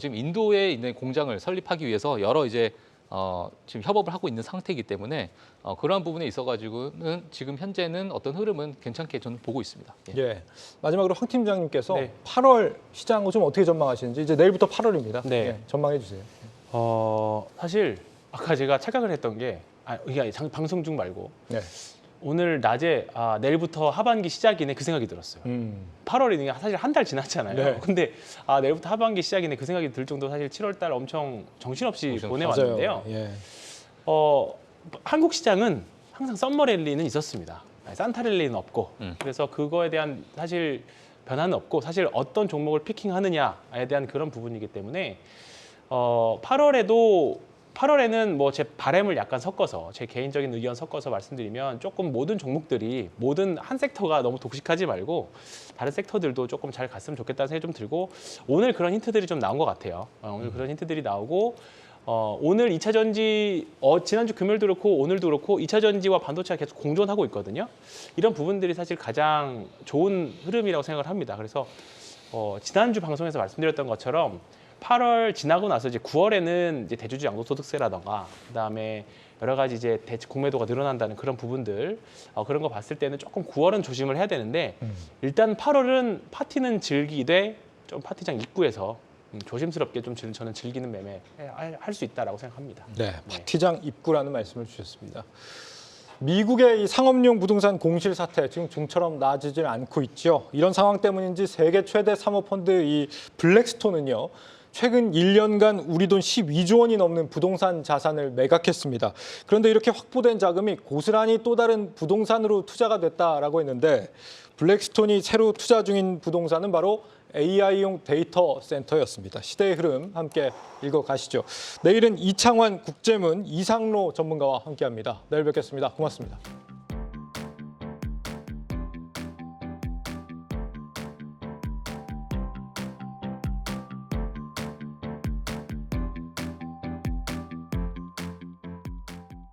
지금 인도에 있는 공장을 설립하기 위해서 여러 이제 지금 협업을 하고 있는 상태이기 때문에 그러한 부분에 있어가지고는 지금 현재는 어떤 흐름은 괜찮게 저는 보고 있습니다. 예. 예. 마지막으로 황 팀장님께서 네. 8월 시장을 좀 어떻게 전망하시는지 이제 내일부터 8월입니다. 네. 예, 전망해 주세요. 사실 아까 제가 착각을 했던 게 이게 방송 중 말고 네. 오늘 낮에 내일부터 하반기 시작이네 그 생각이 들었어요. 8월이니까 사실 한 달 지났잖아요. 네. 근데 내일부터 하반기 시작이네 그 생각이 들 정도 사실 7월 달 엄청 정신없이 보내왔는데요. 맞아요. 예. 한국 시장은 항상 썸머 랠리는 있었습니다. 산타 랠리는 없고 그래서 그거에 대한 사실 변화는 없고 사실 어떤 종목을 피킹하느냐에 대한 그런 부분이기 때문에 8월에는 뭐 제 바람을 약간 섞어서 제 개인적인 의견 섞어서 말씀드리면 조금 모든 종목들이 모든 한 섹터가 너무 독식하지 말고 다른 섹터들도 조금 잘 갔으면 좋겠다는 생각이 좀 들고 오늘 그런 힌트들이 좀 나온 것 같아요. 오늘 그런 힌트들이 나오고 오늘 2차 전지 지난주 금요일도 그렇고 오늘도 그렇고 2차 전지와 반도체가 계속 공존하고 있거든요. 이런 부분들이 사실 가장 좋은 흐름이라고 생각을 합니다. 그래서 지난주 방송에서 말씀드렸던 것처럼 8월 지나고 나서 이제 9월에는 이제 대주주 양도소득세라던가 그다음에 여러 가지 이제 공매도가 늘어난다는 그런 부분들 그런 거 봤을 때는 조금 9월은 조심을 해야 되는데 일단 8월은 파티는 즐기되 좀 파티장 입구에서 조심스럽게 좀 저는 즐기는 매매 할 수 있다라고 생각합니다. 네, 파티장 입구라는 말씀을 주셨습니다. 미국의 이 상업용 부동산 공실 사태 지금 좀처럼 나아지질 않고 있죠. 이런 상황 때문인지 세계 최대 사모펀드 이 블랙스톤은요. 최근 1년간 우리 돈 12조 원이 넘는 부동산 자산을 매각했습니다. 그런데 이렇게 확보된 자금이 고스란히 또 다른 부동산으로 투자가 됐다라고 했는데 블랙스톤이 새로 투자 중인 부동산은 바로 AI용 데이터 센터였습니다. 시대의 흐름 함께 읽어가시죠. 내일은 이창환 국제문 이상로 전문가와 함께합니다. 내일 뵙겠습니다. 고맙습니다.